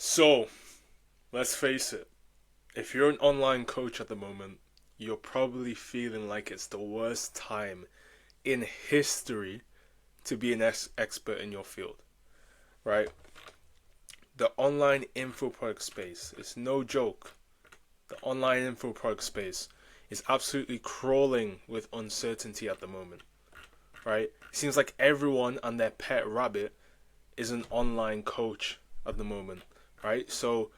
So, let's face it, if you're an online coach at the moment, you're probably feeling like it's the worst time in history to be an expert in your field, right? The online info product space is no joke. The online info product space is absolutely crawling with uncertainty at the moment, right? It seems like everyone and their pet rabbit is an online coach at the moment, right? So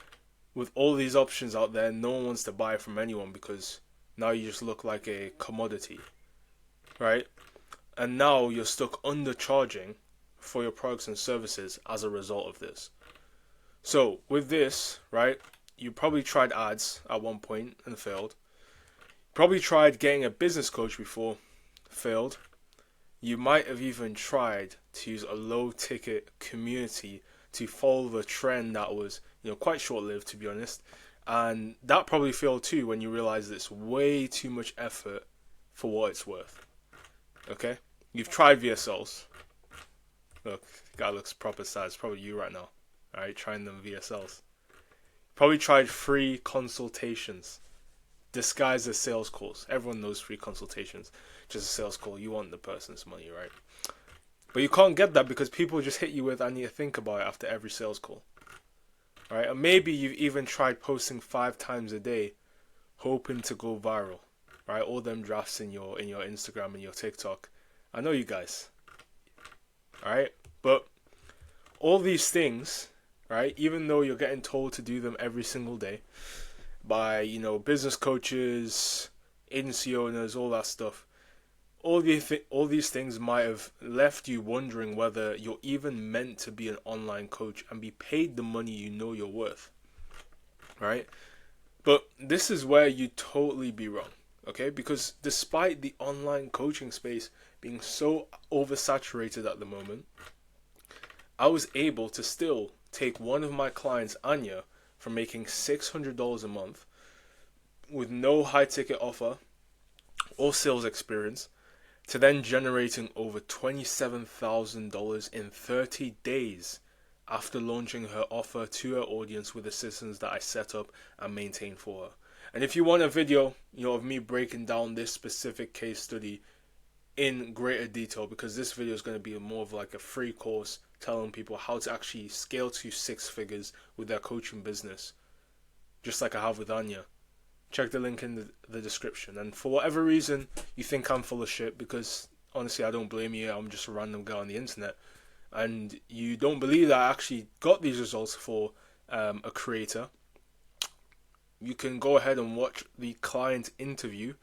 with all these options out there, no one wants to buy from anyone because now you just look like a commodity, right? And now you're stuck undercharging for your products and services as a result of this. So with this, right, you probably tried ads at one point and failed. Probably tried getting a business coach before, failed. You might have even tried to use a low ticket community to follow the trend that was, quite short lived to be honest. And that probably failed too when you realize it's way too much effort for what it's worth. Okay? You've tried VSLs. Look, the guy looks proper sad. It's probably you right now. Alright, trying them VSLs. Probably tried free consultations disguised as sales calls. Everyone knows free consultations. Just a sales call. You want the person's money, right? But you can't get that because people just hit you with, I need to think about it after every sales call. Right? And maybe you've even tried posting 5 times a day, hoping to go viral. Right? All them drafts in your Instagram and your TikTok. I know you guys. Alright? But all these things, right, even though you're getting told to do them every single day by, business coaches, agency owners, all that stuff, all these things might have left you wondering whether you're even meant to be an online coach and be paid the money you know you're worth, right? But this is where you totally be wrong, okay? Because despite the online coaching space being so oversaturated at the moment, I was able to still take one of my clients, Anya, from making $600 a month with no high ticket offer or sales experience to then generating over $27,000 in 30 days after launching her offer to her audience with the systems that I set up and maintain for her. And if you want a video, of me breaking down this specific case study in greater detail, because this video is going to be more of like a free course telling people how to actually scale to 6 figures with their coaching business, just like I have with Anya. Check the link in the description. And for whatever reason you think I'm full of shit, because honestly I don't blame you, I'm just a random guy on the internet, and you don't believe that I actually got these results for a creator, you can go ahead and watch the client interview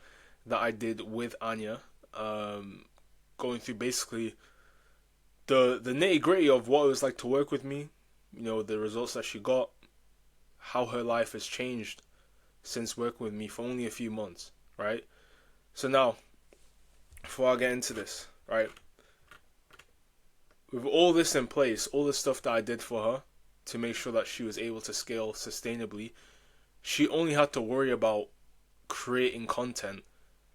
that I did with Anya, going through basically the nitty gritty of what it was like to work with me, the results that she got, how her life has changed since working with me for only a few months, right? So now, before I get into this, right, with all this in place, all the stuff that I did for her to make sure that she was able to scale sustainably, she only had to worry about creating content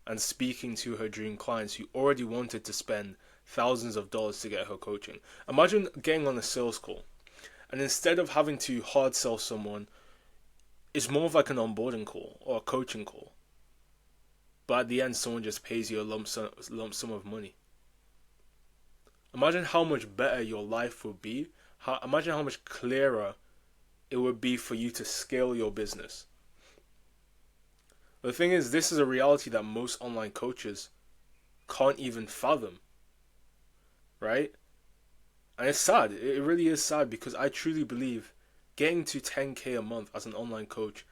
and speaking to her dream clients who already wanted to spend thousands of dollars to get her coaching. Imagine getting on a sales call, and instead of having to hard sell someone, it's more of like an onboarding call or a coaching call. But at the end, someone just pays you a lump sum of money. Imagine how much better your life would be. Imagine how much clearer it would be for you to scale your business. The thing is, this is a reality that most online coaches can't even fathom, right? And it's sad. It really is sad, because I truly believe getting to 10K a month as an online coach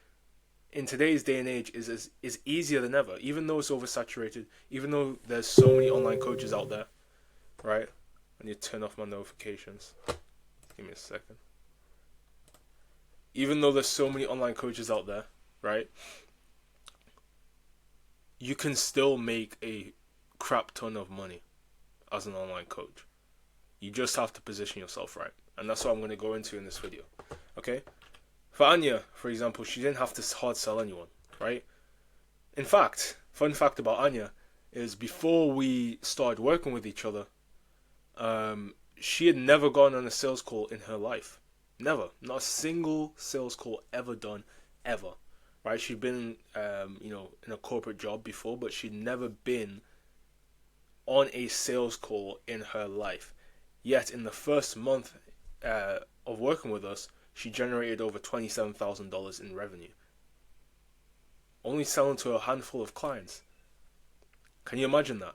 in today's day and age is easier than ever, even though it's oversaturated, even though there's so many online coaches out there, right? I need to turn off my notifications. Give me a second. Even though there's so many online coaches out there, right? You can still make a crap ton of money as an online coach. You just have to position yourself right. And that's what I'm going to go into in this video. Okay? For Anya, for example, she didn't have to hard sell anyone, right? In fact, fun fact about Anya is before we started working with each other, she had never gone on a sales call in her life. Never. Not a single sales call ever done, ever. Right? She'd been, in a corporate job before, but she'd never been on a sales call in her life. Yet, in the first month of working with us, she generated over $27,000 in revenue. Only selling to a handful of clients. Can you imagine that?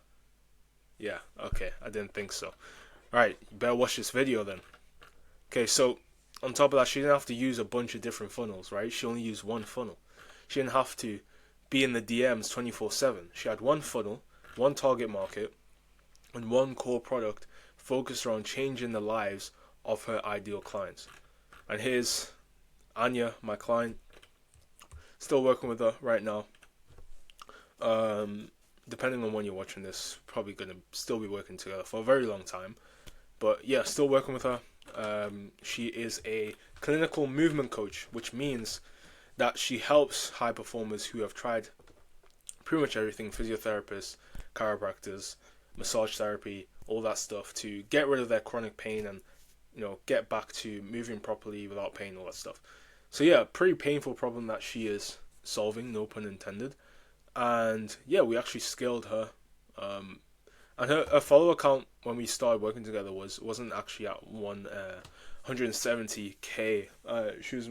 Yeah, okay, I didn't think so. Alright, you better watch this video then. Okay, so on top of that, she didn't have to use a bunch of different funnels, right? She only used one funnel. She didn't have to be in the DMs 24/7. She had one funnel, one target market, and one core product focused around changing the lives of her ideal clients. And here's Anya, my client, still working with her right now. Depending on when you're watching this, probably gonna still be working together for a very long time. But yeah, still working with her. She is a clinical movement coach, which means that she helps high performers who have tried pretty much everything: physiotherapists, chiropractors, massage therapy, all that stuff, to get rid of their chronic pain and get back to moving properly without pain, all that stuff. So yeah, pretty painful problem that she is solving, no pun intended. And yeah, we actually scaled her. And her follower count when we started working together wasn't actually at 170k. She was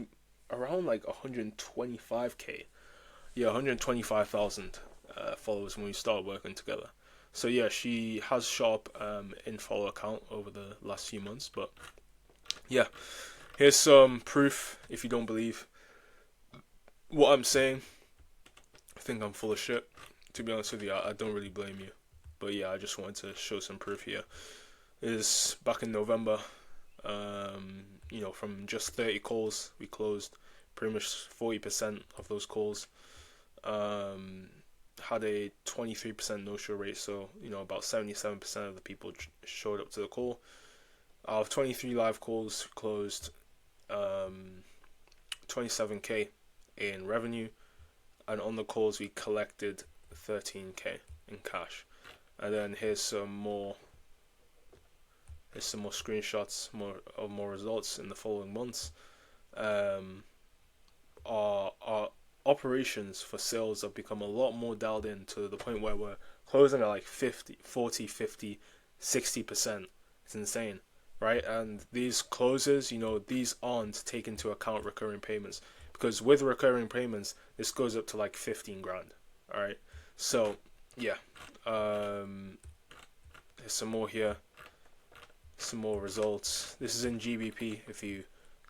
around like 125k. Yeah, 125,000 followers when we started working together. So yeah, she has shot up in follower count over the last few months. But yeah, here's some proof if you don't believe what I'm saying. I think I'm full of shit. To be honest with you, I don't really blame you. But yeah, I just wanted to show some proof here. Is back in November, from just 30 calls, we closed pretty much 40% of those calls. Had a 23% no-show rate, so about 77% of the people showed up to the call. Out of 23 live calls, we closed 27k in revenue, and on the calls we collected 13k in cash. And then here's some more screenshots, more results in the following months. Our operations for sales have become a lot more dialed in, to the point where we're closing at like 40, 50, 60%. It's insane, right? And these closes, these aren't take into account recurring payments, because with recurring payments, this goes up to like 15 grand. All right, so yeah. There's some more here, some more results. This is in GBP. If you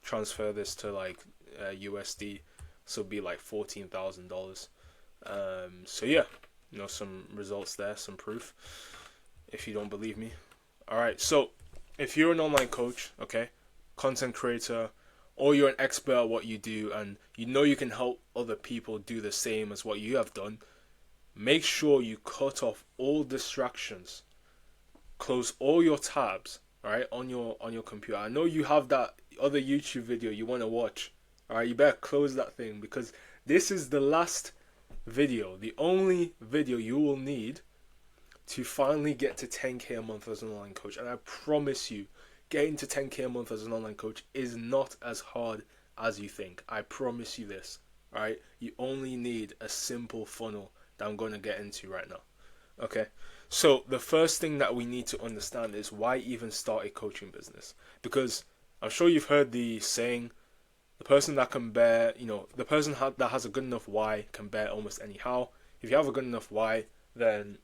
transfer this to like USD, so it'd be like $14,000. So yeah, some results there, some proof. If you don't believe me, all right. So if you're an online coach, okay, content creator, or you're an expert at what you do, and you can help other people do the same as what you have done, make sure you cut off all distractions. Close all your tabs, right, on your computer. I know you have that other YouTube video you want to watch. All right, you better close that thing, because this is the last video, the only video you will need to finally get to 10k a month as an online coach. And I promise you, getting to 10k a month as an online coach is not as hard as you think. I promise you this. All right, you only need a simple funnel that I'm going to get into right now. Okay, so the first thing that we need to understand is why even start a coaching business. Because I'm sure you've heard the saying, the person that can bear, the person that has a good enough why can bear almost any how. If you have a good enough why, then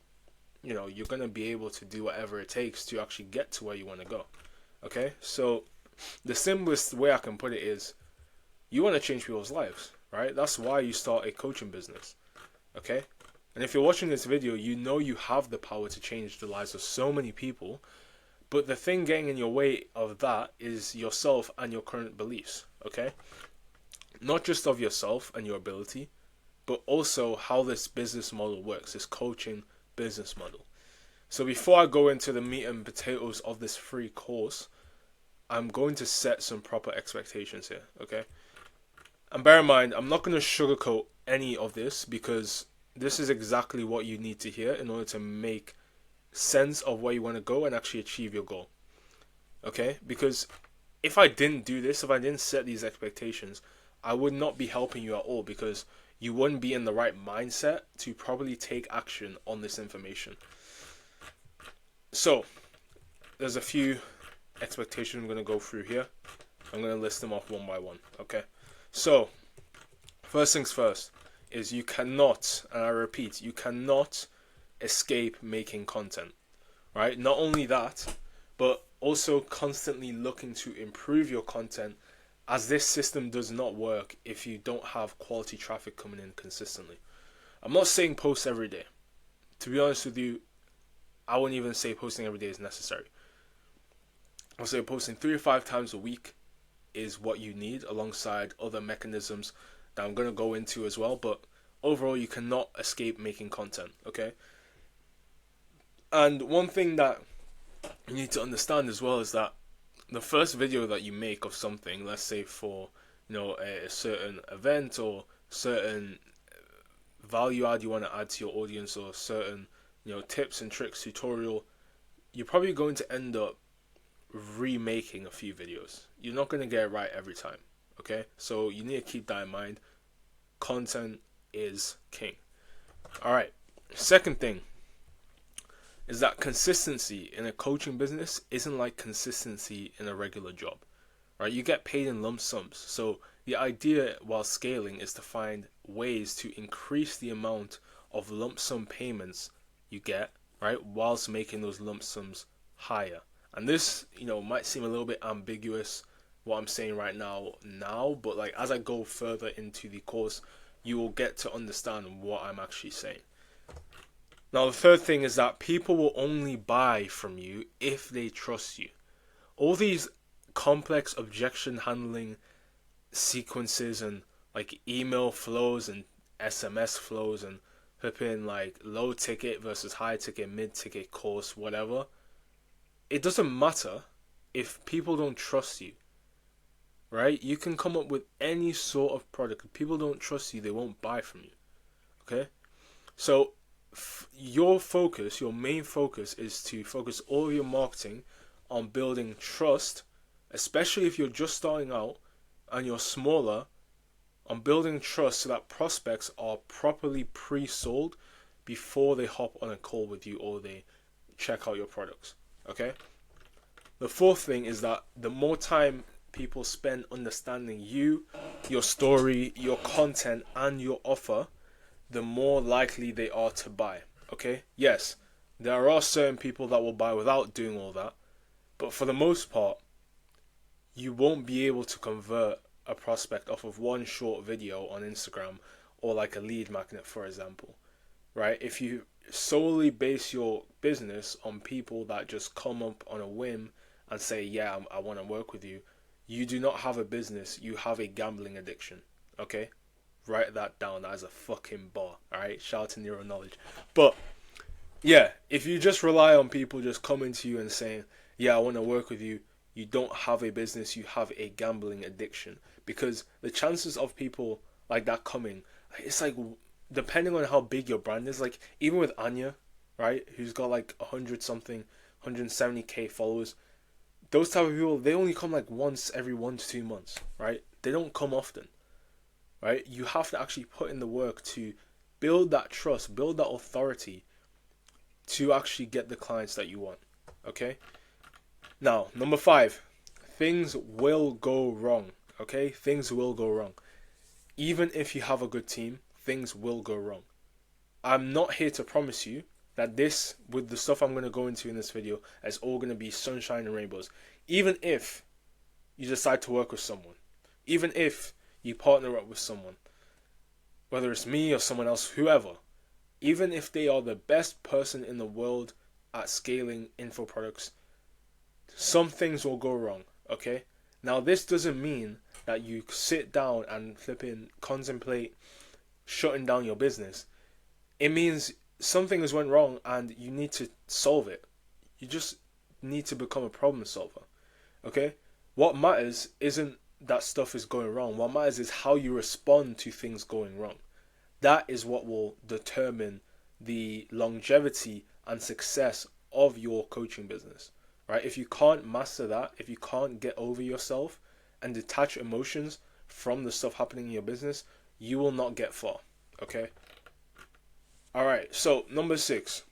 you're going to be able to do whatever it takes to actually get to where you want to go. Okay, so the simplest way I can put it is, you want to change people's lives, right? That's why you start a coaching business. Okay, and if you're watching this video, you have the power to change the lives of so many people. But the thing getting in your way of that is yourself and your current beliefs. Okay, not just of yourself and your ability, but also how this business model works, this coaching business model. So before I go into the meat and potatoes of this free course, I'm going to set some proper expectations here, okay? And bear in mind, I'm not going to sugarcoat any of this, because this is exactly what you need to hear in order to make sense of where you want to go and actually achieve your goal. Okay? Because if I didn't do this, if I didn't set these expectations, I would not be helping you at all, because you wouldn't be in the right mindset to probably take action on this information. So, there's a few expectations I'm going to go through here. I'm going to list them off one by one, okay? So, first things first is you cannot, and I repeat, you cannot escape making content, right? Not only that, but also constantly looking to improve your content, as this system does not work if you don't have quality traffic coming in consistently. I'm not saying post every day. To be honest with you, I wouldn't even say posting every day is necessary. I'll say posting 3 to 5 times a week is what you need, alongside other mechanisms that I'm going to go into as well. But overall, you cannot escape making content, okay? And one thing that you need to understand as well is that the first video that you make of something, let's say for, a certain event or certain value add you want to add to your audience, or certain, tips and tricks tutorial, you're probably going to end up remaking a few videos. You're not going to get it right every time, okay? So you need to keep that in mind. Content is king. Alright, second thing is that consistency in a coaching business isn't like consistency in a regular job, right? You get paid in lump sums. So the idea while scaling is to find ways to increase the amount of lump sum payments you get, right, whilst making those lump sums higher. And this, might seem a little bit ambiguous, what I'm saying right now, but like as I go further into the course, you will get to understand what I'm actually saying. Now, the third thing is that people will only buy from you if they trust you. All these complex objection handling sequences and like email flows and SMS flows and flipping like low ticket versus high ticket, mid ticket course, whatever. It doesn't matter if people don't trust you, right? You can come up with any sort of product. If people don't trust you, they won't buy from you, okay? So your main focus is to focus all of your marketing on building trust, especially if you're just starting out and you're smaller, on building trust so that prospects are properly pre-sold before they hop on a call with you or they check out your products, okay? The fourth thing is that the more time people spend understanding you, your story, your content, and your offer, the more likely they are to buy, okay? Yes, there are certain people that will buy without doing all that, but for the most part, you won't be able to convert a prospect off of one short video on Instagram or like a lead magnet, for example, right? If you solely base your business on people that just come up on a whim and say, yeah, I want to work with you, you do not have a business, you have a gambling addiction, okay? Write that down as a fucking bar, alright? Shout out to Neuro Knowledge. But, yeah, if you just rely on people just coming to you and saying, yeah, I want to work with you, you don't have a business, you have a gambling addiction. Because the chances of people like that coming, it's like, depending on how big your brand is, like, even with Anya, right, who's got like 100-something, 170k followers, those type of people, they only come like once every 1 to 2 months, right? They don't come often. Right? You have to actually put in the work to build that trust, build that authority to actually get the clients that you want. Okay? Now, number 5, things will go wrong. Okay? Things will go wrong. Even if you have a good team, things will go wrong. I'm not here to promise you that this, with the stuff I'm going to go into in this video, is all going to be sunshine and rainbows. Even if you decide to work with someone, even if you partner up with someone, whether it's me or someone else, whoever, even if they are the best person in the world at scaling info products, some things will go wrong, okay? Now, this doesn't mean that you sit down and flipping contemplate shutting down your business. It means something has went wrong and you need to solve it. You just need to become a problem solver, okay? What matters isn't that stuff is going wrong. What matters is how you respond to things going wrong. That is what will determine the longevity and success of your coaching business. right? If you can't master that, if you can't get over yourself and detach emotions from the stuff happening in your business, you will not get far, okay? All right, so number 6,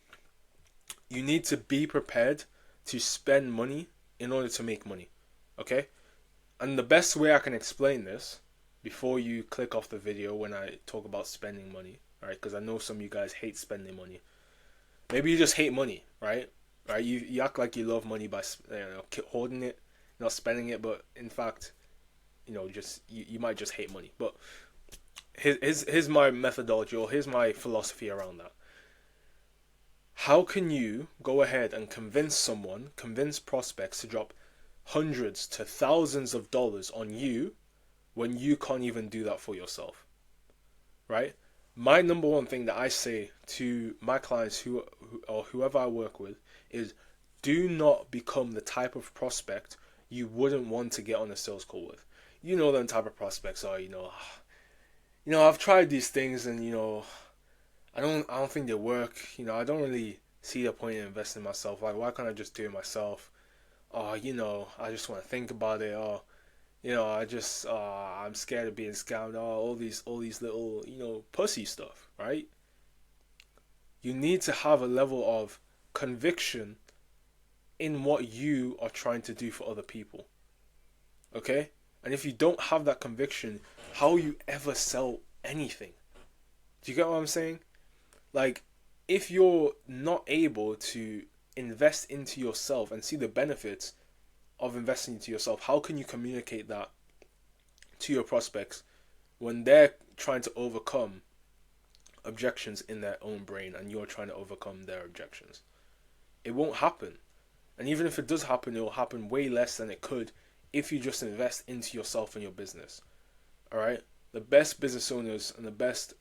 you need to be prepared to spend money in order to make money, okay? And the best way I can explain this before you click off the video when I talk about spending money, all right? Because I know some of you guys hate spending money. Maybe you just hate money, right? Right? You act like you love money by hoarding it, not spending it, but in fact, just you might just hate money. But here's my methodology, or here's my philosophy around that. How can you go ahead and convince prospects to drop hundreds to thousands of dollars on you when you can't even do that for yourself, right? My number one thing that I say to my clients or whoever I work with is, do not become the type of prospect you wouldn't want to get on a sales call with. You know them type of prospects are, I've tried these things and I don't think they work. I don't really see the point in investing in myself. Like, why can't I just do it myself? Oh, I just want to think about it. Oh, I'm scared of being scammed. Oh, all these little, pussy stuff, right? You need to have a level of conviction in what you are trying to do for other people. Okay? And if you don't have that conviction, how will you ever sell anything? Do you get what I'm saying? Like, if you're not able to invest into yourself and see the benefits of investing into yourself, how can you communicate that to your prospects when they're trying to overcome objections in their own brain and you're trying to overcome their objections? It won't happen. And even if it does happen, it will happen way less than it could if you just invest into yourself and your business. All right? The best business owners and the best,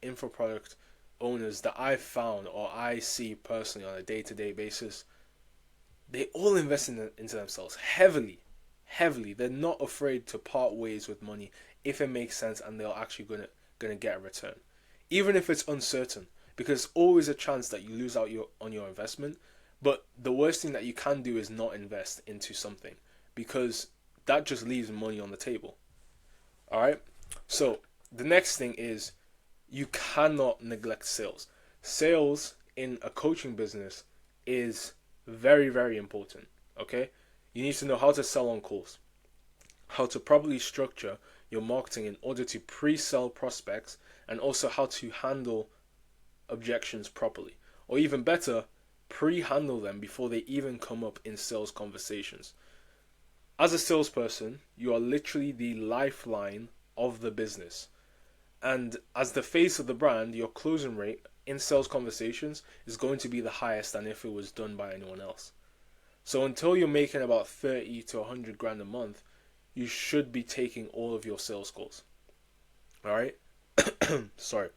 info product owners that I've found or I see personally on a day-to-day basis, they all invest into themselves heavily. They're not afraid to part ways with money if it makes sense and they're actually gonna get a return, even if it's uncertain, because there's always a chance that you lose out on your investment. But the worst thing that you can do is not invest into something, because that just leaves money on the table. All right. So the next thing is, you cannot neglect sales. Sales in a coaching business is very, very important. Okay. You need to know how to sell on calls, how to properly structure your marketing in order to pre-sell prospects, and also how to handle objections properly, or even better, pre-handle them before they even come up in sales conversations. As a salesperson, you are literally the lifeline of the business. And as the face of the brand, your closing rate in sales conversations is going to be the highest than if it was done by anyone else. So until you're making about 30 to 100 grand a month, you should be taking all of your sales calls. All right? Sorry.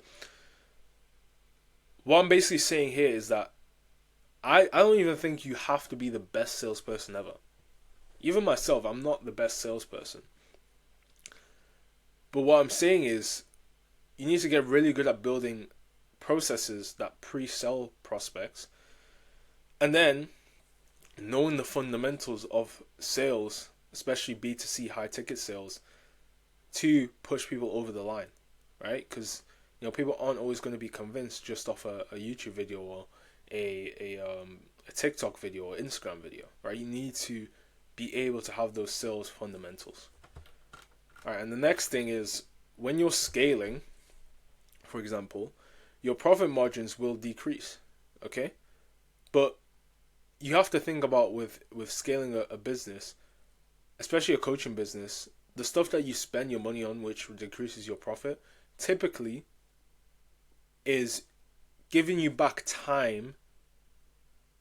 What I'm basically saying here is that I don't even think you have to be the best salesperson ever. Even myself, I'm not the best salesperson. But what I'm saying is, you need to get really good at building processes that pre-sell prospects, and then knowing the fundamentals of sales, especially B2C high ticket sales, to push people over the line, right? Because people aren't always going to be convinced just off a YouTube video or a TikTok video or Instagram video, right? You need to be able to have those sales fundamentals. All right, and the next thing is, when you're scaling, for example, your profit margins will decrease, okay? But you have to think about with scaling a business, especially a coaching business, the stuff that you spend your money on, which decreases your profit, typically is giving you back time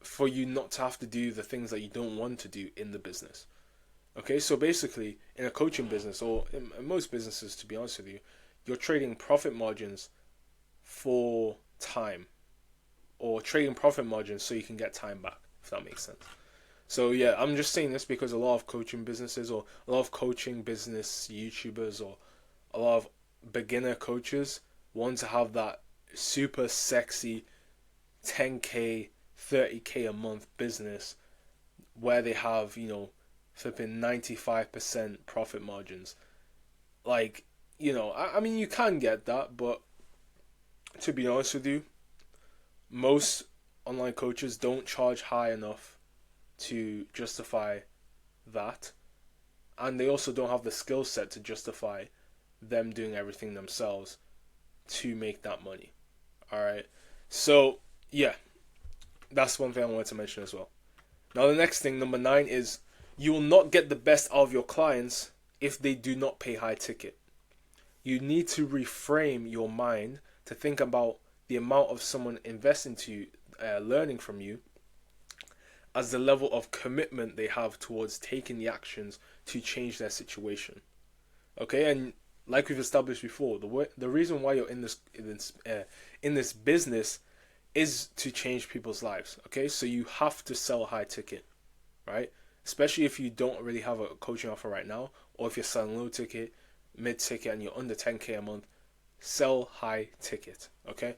for you not to have to do the things that you don't want to do in the business. Okay, so basically, in a coaching business, or in most businesses, to be honest with you, you're trading profit margins for time, or trading profit margins so you can get time back, if that makes sense. So yeah, I'm just saying this because a lot of coaching businesses, or a lot of coaching business YouTubers, or a lot of beginner coaches want to have that super sexy 10k, 30k a month business where they have, flipping 95% profit margins. Like, I mean, you can get that, but to be honest with you, most online coaches don't charge high enough to justify that. And they also don't have the skill set to justify them doing everything themselves to make that money. Alright? So, yeah, that's one thing I wanted to mention as well. Now, the next thing, number 9, is you will not get the best out of your clients if they do not pay high ticket. You need to reframe your mind to think about the amount of someone investing to you, learning from you, as the level of commitment they have towards taking the actions to change their situation. Okay, and like we've established before, the reason why you're in this business is to change people's lives. Okay, so you have to sell high ticket, right? Especially if you don't really have a coaching offer right now, or if you're selling low ticket, mid ticket, and you're under 10K a month, sell high ticket. Okay.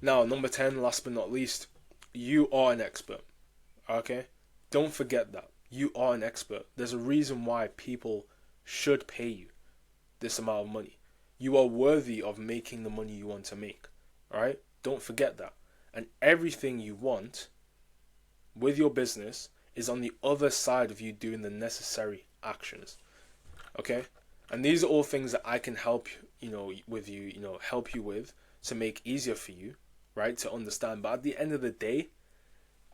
Now, number 10, last but not least, you are an expert. Okay, don't forget that you are an expert. There's a reason why people should pay you this amount of money. You are worthy of making the money you want to make. All right, don't forget that. And everything you want with your business is on the other side of you doing the necessary actions. Okay, and these are all things that I can help help you with to make easier for you, right, to understand. But at the end of the day,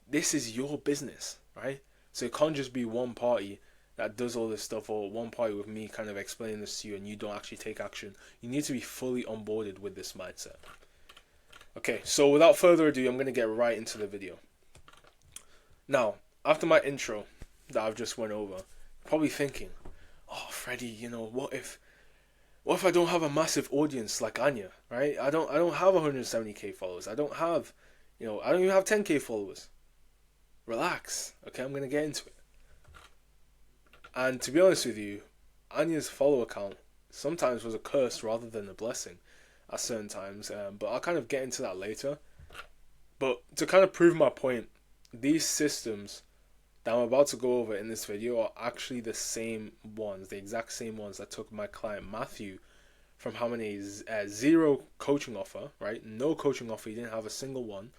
this is your business, right? So it can't just be one party that does all this stuff, or one party with me kind of explaining this to you and you don't actually take action. You need to be fully onboarded with this mindset. Okay, so without further ado, I'm going to get right into the video. Now, after my intro that I've just went over, probably thinking, oh, Freddie, what if I don't have a massive audience like Anya, right? I don't have 170K followers. I don't even have 10K followers. Relax, okay? I'm going to get into it. And to be honest with you, Anya's follower count sometimes was a curse rather than a blessing at certain times, but I'll kind of get into that later. But to kind of prove my point, these systems that I'm about to go over in this video are actually the same ones, the exact same ones that took my client Matthew from having a zero coaching offer, right? No coaching offer, he didn't have a single one,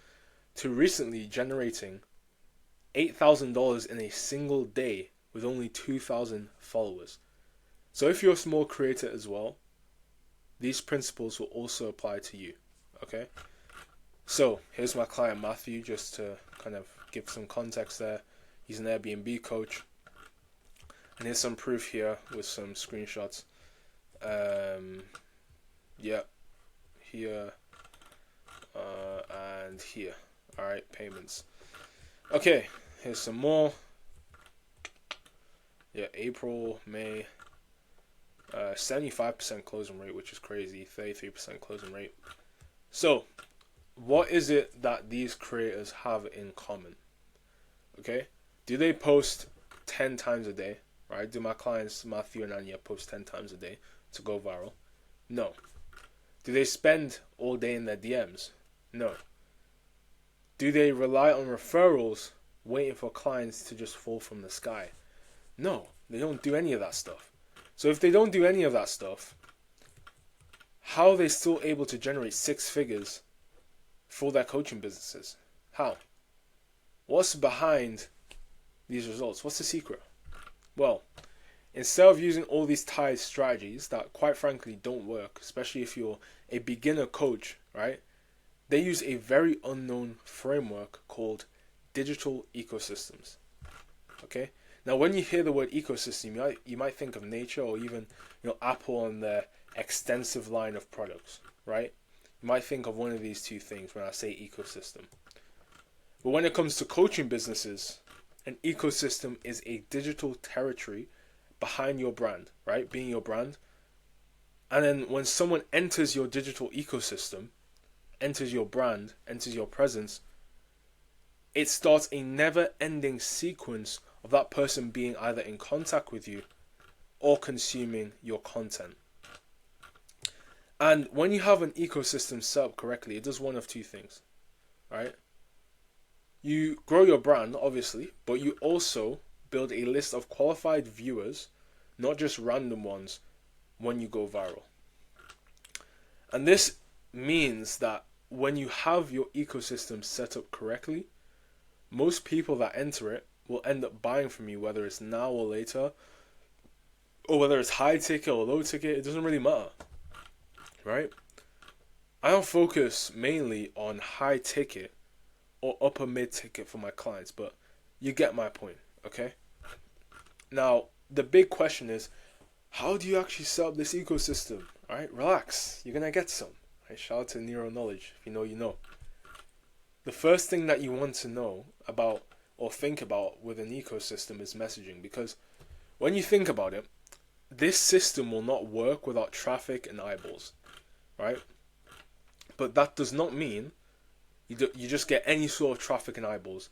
to recently generating $8,000 in a single day with only 2,000 followers. So if you're a small creator as well, these principles will also apply to you, okay? So here's my client Matthew, just to kind of give some context there. He's an Airbnb coach. And here's some proof here with some screenshots. Yeah, here and here. Alright, payments. Okay, here's some more. Yeah, April, May. 75% closing rate, which is crazy. 33% closing rate. So, what is it that these creators have in common? Okay, do they post 10 times a day? Right? Do my clients Matthew and Anya post 10 times a day to go viral? No. Do they spend all day in their DMs? No. Do they rely on referrals, waiting for clients to just fall from the sky? No, they don't do any of that stuff. So if they don't do any of that stuff, how are they still able to generate 6 figures for their coaching businesses? How? What's behind these results? What's the secret? Well, instead of using all these tied strategies that quite frankly don't work, especially if you're a beginner coach, right? They use a very unknown framework called digital ecosystems. Okay? Now, when you hear the word ecosystem, you might think of nature, or even Apple and their extensive line of products, right? You might think of one of these two things when I say ecosystem. But when it comes to coaching businesses, an ecosystem is a digital territory behind your brand, right? Being your brand. And then when someone enters your digital ecosystem, enters your brand, enters your presence, it starts a never-ending sequence of that person being either in contact with you or consuming your content. And when you have an ecosystem set up correctly, it does one of two things, right? You grow your brand, obviously, but you also build a list of qualified viewers, not just random ones, when you go viral. And this means that when you have your ecosystem set up correctly, most people that enter it will end up buying from you, whether it's now or later, or whether it's high ticket or low ticket, it doesn't really matter, right? I don't focus mainly on high ticket or upper mid ticket for my clients, but you get my point, okay? Now, the big question is, how do you actually set up this ecosystem? All right, relax. You're gonna get some. Right? Shout out to Nero Knowledge. If you know, you know. The first thing that you want to know about or think about with an ecosystem is messaging, because when you think about it, this system will not work without traffic and eyeballs, right? But that does not mean you just get any sort of traffic and eyeballs.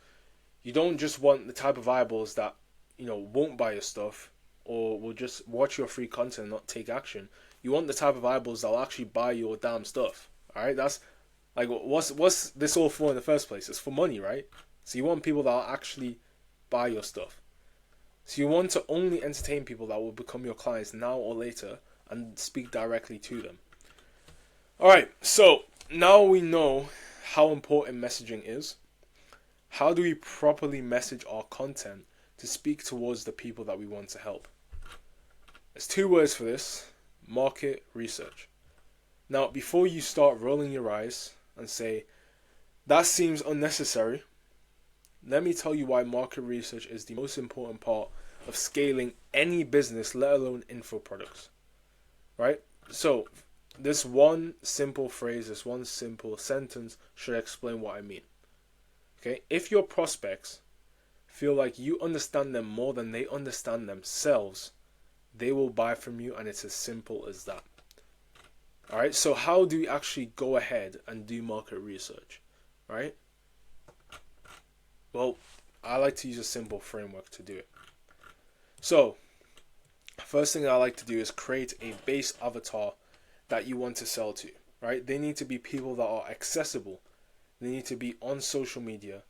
You don't just want the type of eyeballs that won't buy your stuff or will just watch your free content and not take action. You want the type of eyeballs that will actually buy your damn stuff. All right, that's like what's this all for in the first place? It's for money, right? So you want people that will actually buy your stuff. So you want to only entertain people that will become your clients now or later and speak directly to them. All right, so now we know how important messaging is. How do we properly message our content to speak towards the people that we want to help? There's two words for this: market research. Now, before you start rolling your eyes and say, that seems unnecessary, let me tell you why market research is the most important part of scaling any business, let alone info products. Right? So, this one simple phrase, this one simple sentence should explain what I mean. Okay? If your prospects feel like you understand them more than they understand themselves, they will buy from you, and it's as simple as that. Alright, so how do we actually go ahead and do market research? Right? Well, I like to use a simple framework to do it. So, first thing I like to do is create a base avatar that you want to sell to. Right? They need to be people that are accessible. They need to be on social media.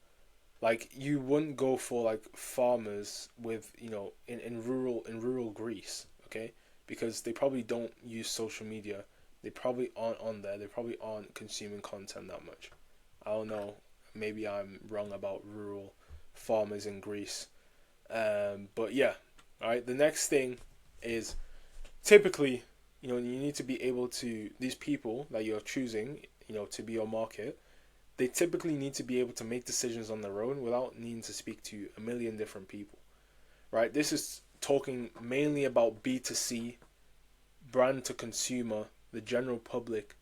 Like, you wouldn't go for like farmers with in rural Greece, okay? Because they probably don't use social media. They probably aren't on there. They probably aren't consuming content that much. I don't know. Maybe I'm wrong about rural farmers in Greece. But yeah, all right. The next thing is typically, you need to be able to, these people that you're choosing, to be your market, they typically need to be able to make decisions on their own without needing to speak to a million different people, right? This is talking mainly about B2C, brand to consumer, the general public,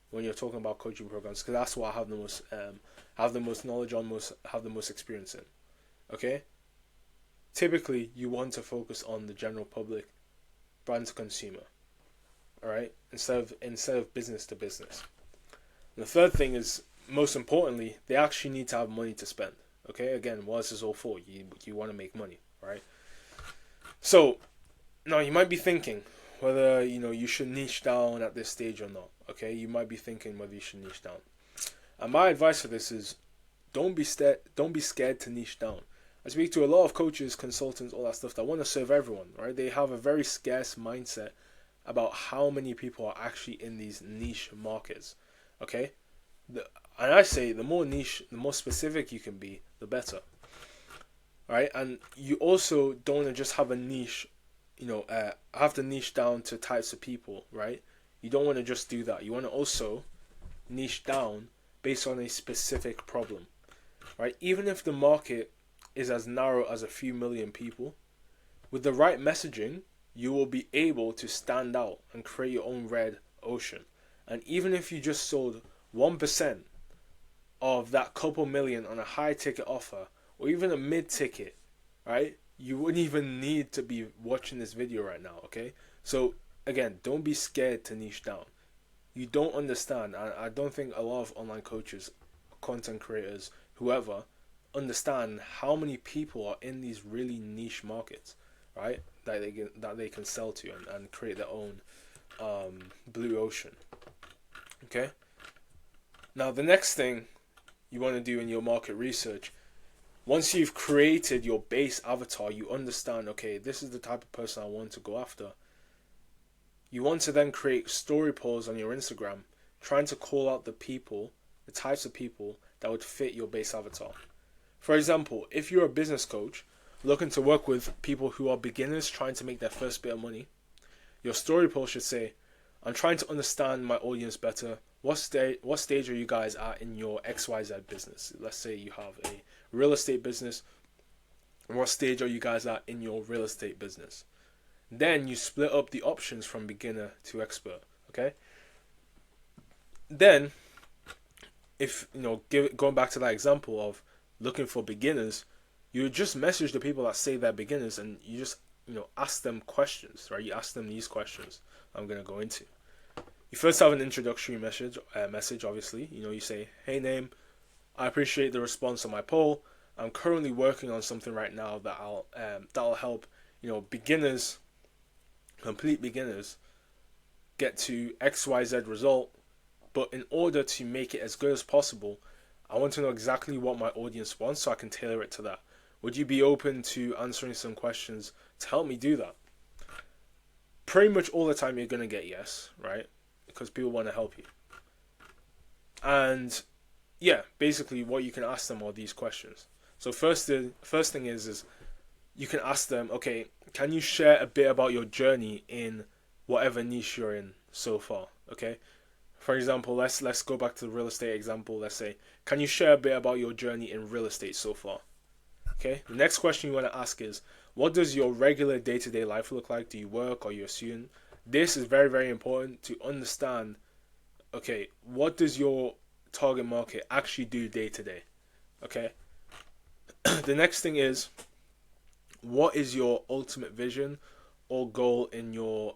when you're talking about coaching programs, because that's what I have the most knowledge on, have the most experience in. Okay, typically you want to focus on the general public, brand to consumer, all right, instead of business to business. And the third thing is, most importantly, they actually need to have money to spend. Okay, again, what is this all for? You want to make money, right? So now you might be thinking whether you should niche down at this stage or not. Okay, you might be thinking whether you should niche down. And my advice for this is, don't be scared to niche down. I speak to a lot of coaches, consultants, all that stuff that want to serve everyone, right? They have a very scarce mindset about how many people are actually in these niche markets. Okay, and I say the more niche, the more specific you can be, the better. Right, and you also don't want to just have a niche, have to niche down to types of people, right? You don't want to just do that. You want to also niche down based on a specific problem, right? Even if the market is as narrow as a few million people, with the right messaging, you will be able to stand out and create your own red ocean. And even if you just sold 1% of that couple million on a high ticket offer, or even a mid ticket, right? You wouldn't even need to be watching this video right now, okay? So again, don't be scared to niche down. You don't understand. I don't think a lot of online coaches, content creators, whoever, understand how many people are in these really niche markets, right? That they can sell to and create their own blue ocean. Okay? Now the next thing you want to do in your market research Once you've created your base avatar, you understand, okay, this is the type of person I want to go after. You want to then create story posts on your Instagram, trying to call out the people, the types of people that would fit your base avatar. For example, if you're a business coach looking to work with people who are beginners trying to make their first bit of money, your story post should say, I'm trying to understand my audience better. What stage are you guys at in your XYZ business? Let's say you have a real estate business. What stage are you guys at in your real estate business? Then you split up the options from beginner to expert. Okay. Then, if going back to that example of looking for beginners, you just message the people that say they're beginners, and you just ask them questions, right? You ask them these questions I'm gonna go into. You first have an introductory message. Obviously, you say, "Hey, name. I appreciate the response on my poll. I'm currently working on something right now that'll help beginners, complete beginners, get to XYZ result. But in order to make it as good as possible, I want to know exactly what my audience wants so I can tailor it to that. Would you be open to answering some questions to help me do that?" Pretty much all the time you're going to get yes, right? Because people want to help you. And yeah, basically what you can ask them are these questions. So first thing is you can ask them, okay, can you share a bit about your journey in whatever niche you're in so far? Okay. For example, let's go back to the real estate example. Let's say, can you share a bit about your journey in real estate so far? Okay. The next question you want to ask is, what does your regular day-to-day life look like? Do you work? Are you a student? This is very, very important to understand. Okay, what does your target market actually do day to day? Okay. The next thing is, what is your ultimate vision or goal in your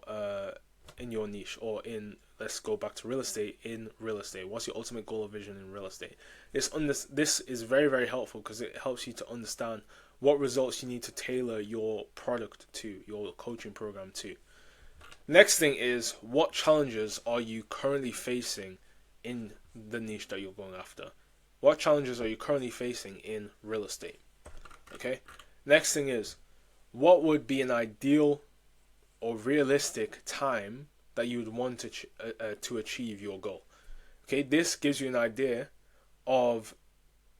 niche, or in, let's go back to real estate, in real estate. What's your ultimate goal or vision in real estate? This is very, very helpful because it helps you to understand what results you need to tailor your product to, your coaching program to. Next thing is, what challenges are you currently facing in the niche that you're going after? What challenges are you currently facing in real estate? Okay. Next thing is, what would be an ideal or realistic time that you would want to achieve your goal? Okay, this gives you an idea of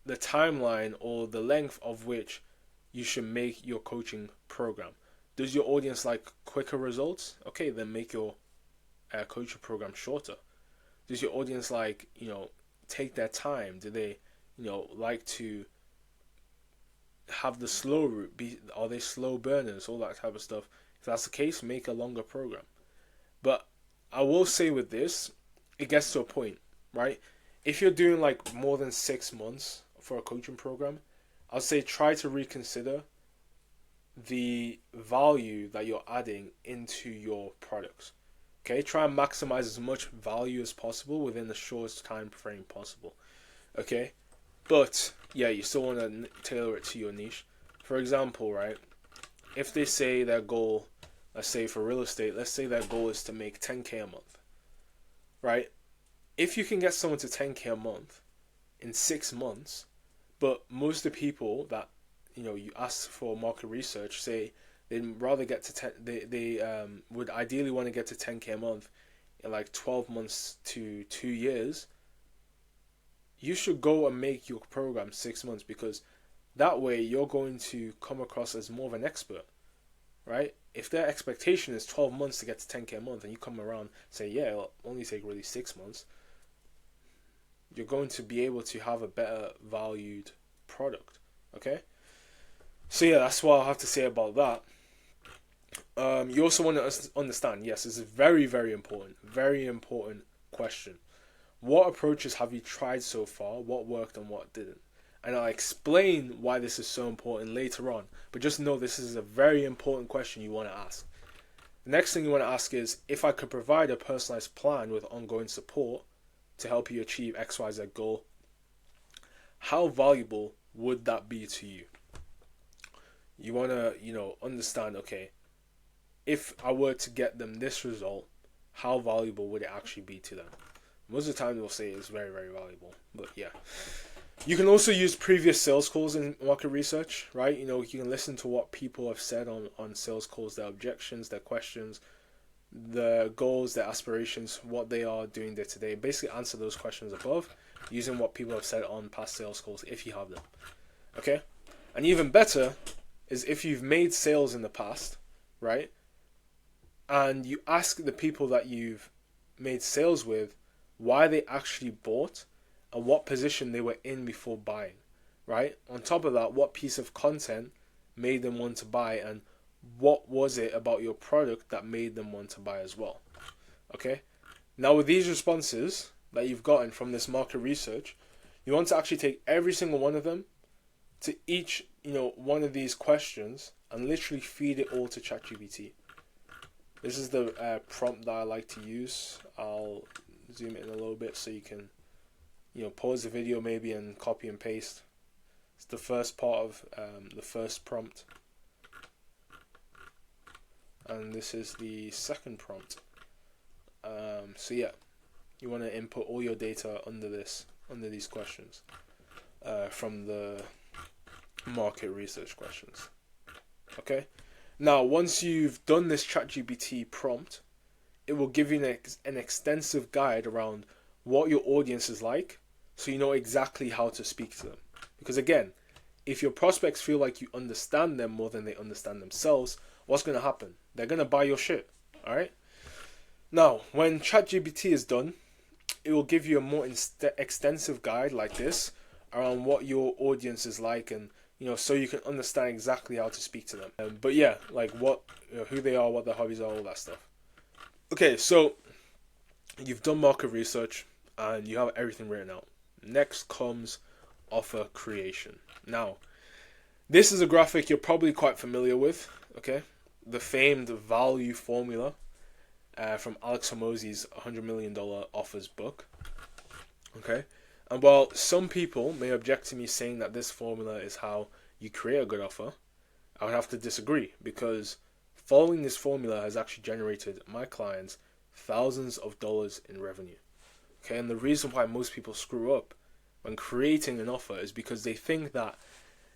the timeline or the length of which you should make your coaching program. Does your audience like quicker results? Okay, then make your coaching program shorter. Does your audience like, take their time? Do they, like to have the slow route? Are they slow burners? All that type of stuff. If that's the case, make a longer program. But I will say with this, it gets to a point, right? If you're doing like more than 6 months for a coaching program, I'll say try to reconsider the value that you're adding into your products. Okay, try and maximize as much value as possible within the shortest time frame possible. Okay, but yeah, you still want to tailor it to your niche. For example, right, if they say their goal, let's say for real estate, let's say their goal is to make 10K a month, right? If you can get someone to 10K a month in 6 months, but most of the people that you ask for market research say they'd rather get to 10, they would ideally want to get to 10K a month in like 12 months to 2 years. You should go and make your program 6 months, because that way you're going to come across as more of an expert, right? If their expectation is 12 months to get to 10K a month, and you come around and say, yeah, it'll only take really 6 months, you're going to be able to have a better valued product. Okay. So yeah, that's what I have to say about that. You also want to understand, yes, this is very, very important question. What approaches have you tried so far? What worked and what didn't? And I'll explain why this is so important later on. But just know this is a very important question you want to ask. The next thing you want to ask is, if I could provide a personalized plan with ongoing support to help you achieve XYZ goal, how valuable would that be to you? You want to, understand, okay, if I were to get them this result, how valuable would it actually be to them? Most of the time they'll say it's very, very valuable. But yeah. You can also use previous sales calls in market research, right? You can listen to what people have said on sales calls, their objections, their questions, their goals, their aspirations, what they are doing day to day. Basically answer those questions above using what people have said on past sales calls if you have them. Okay? And even better is if you've made sales in the past, right? And you ask the people that you've made sales with why they actually bought and what position they were in before buying, right? On top of that, what piece of content made them want to buy, and what was it about your product that made them want to buy as well. Okay? Now with these responses that you've gotten from this market research, you want to actually take every single one of them to each, one of these questions and literally feed it all to ChatGPT. This is the prompt that I like to use. I'll zoom in a little bit so you can, pause the video maybe and copy and paste. It's the first part of the first prompt. And this is the second prompt. So yeah, you want to input all your data under these questions from the market research questions. Okay. Now, once you've done this ChatGPT prompt, it will give you an extensive guide around what your audience is like, so you know exactly how to speak to them. Because again, if your prospects feel like you understand them more than they understand themselves, what's going to happen? They're going to buy your shit. Alright? Now, when ChatGPT is done, it will give you a more extensive guide like this around what your audience is like, and so you can understand exactly how to speak to them. But yeah, like what, who they are, what their hobbies are, all that stuff. Okay, so you've done market research and you have everything written out. Next comes offer creation. Now, this is a graphic you're probably quite familiar with, okay? The famed value formula from Alex Hormozi's $100 million offers book, okay? And while some people may object to me saying that this formula is how you create a good offer, I would have to disagree, because following this formula has actually generated my clients thousands of dollars in revenue. Okay, and the reason why most people screw up when creating an offer is because they think that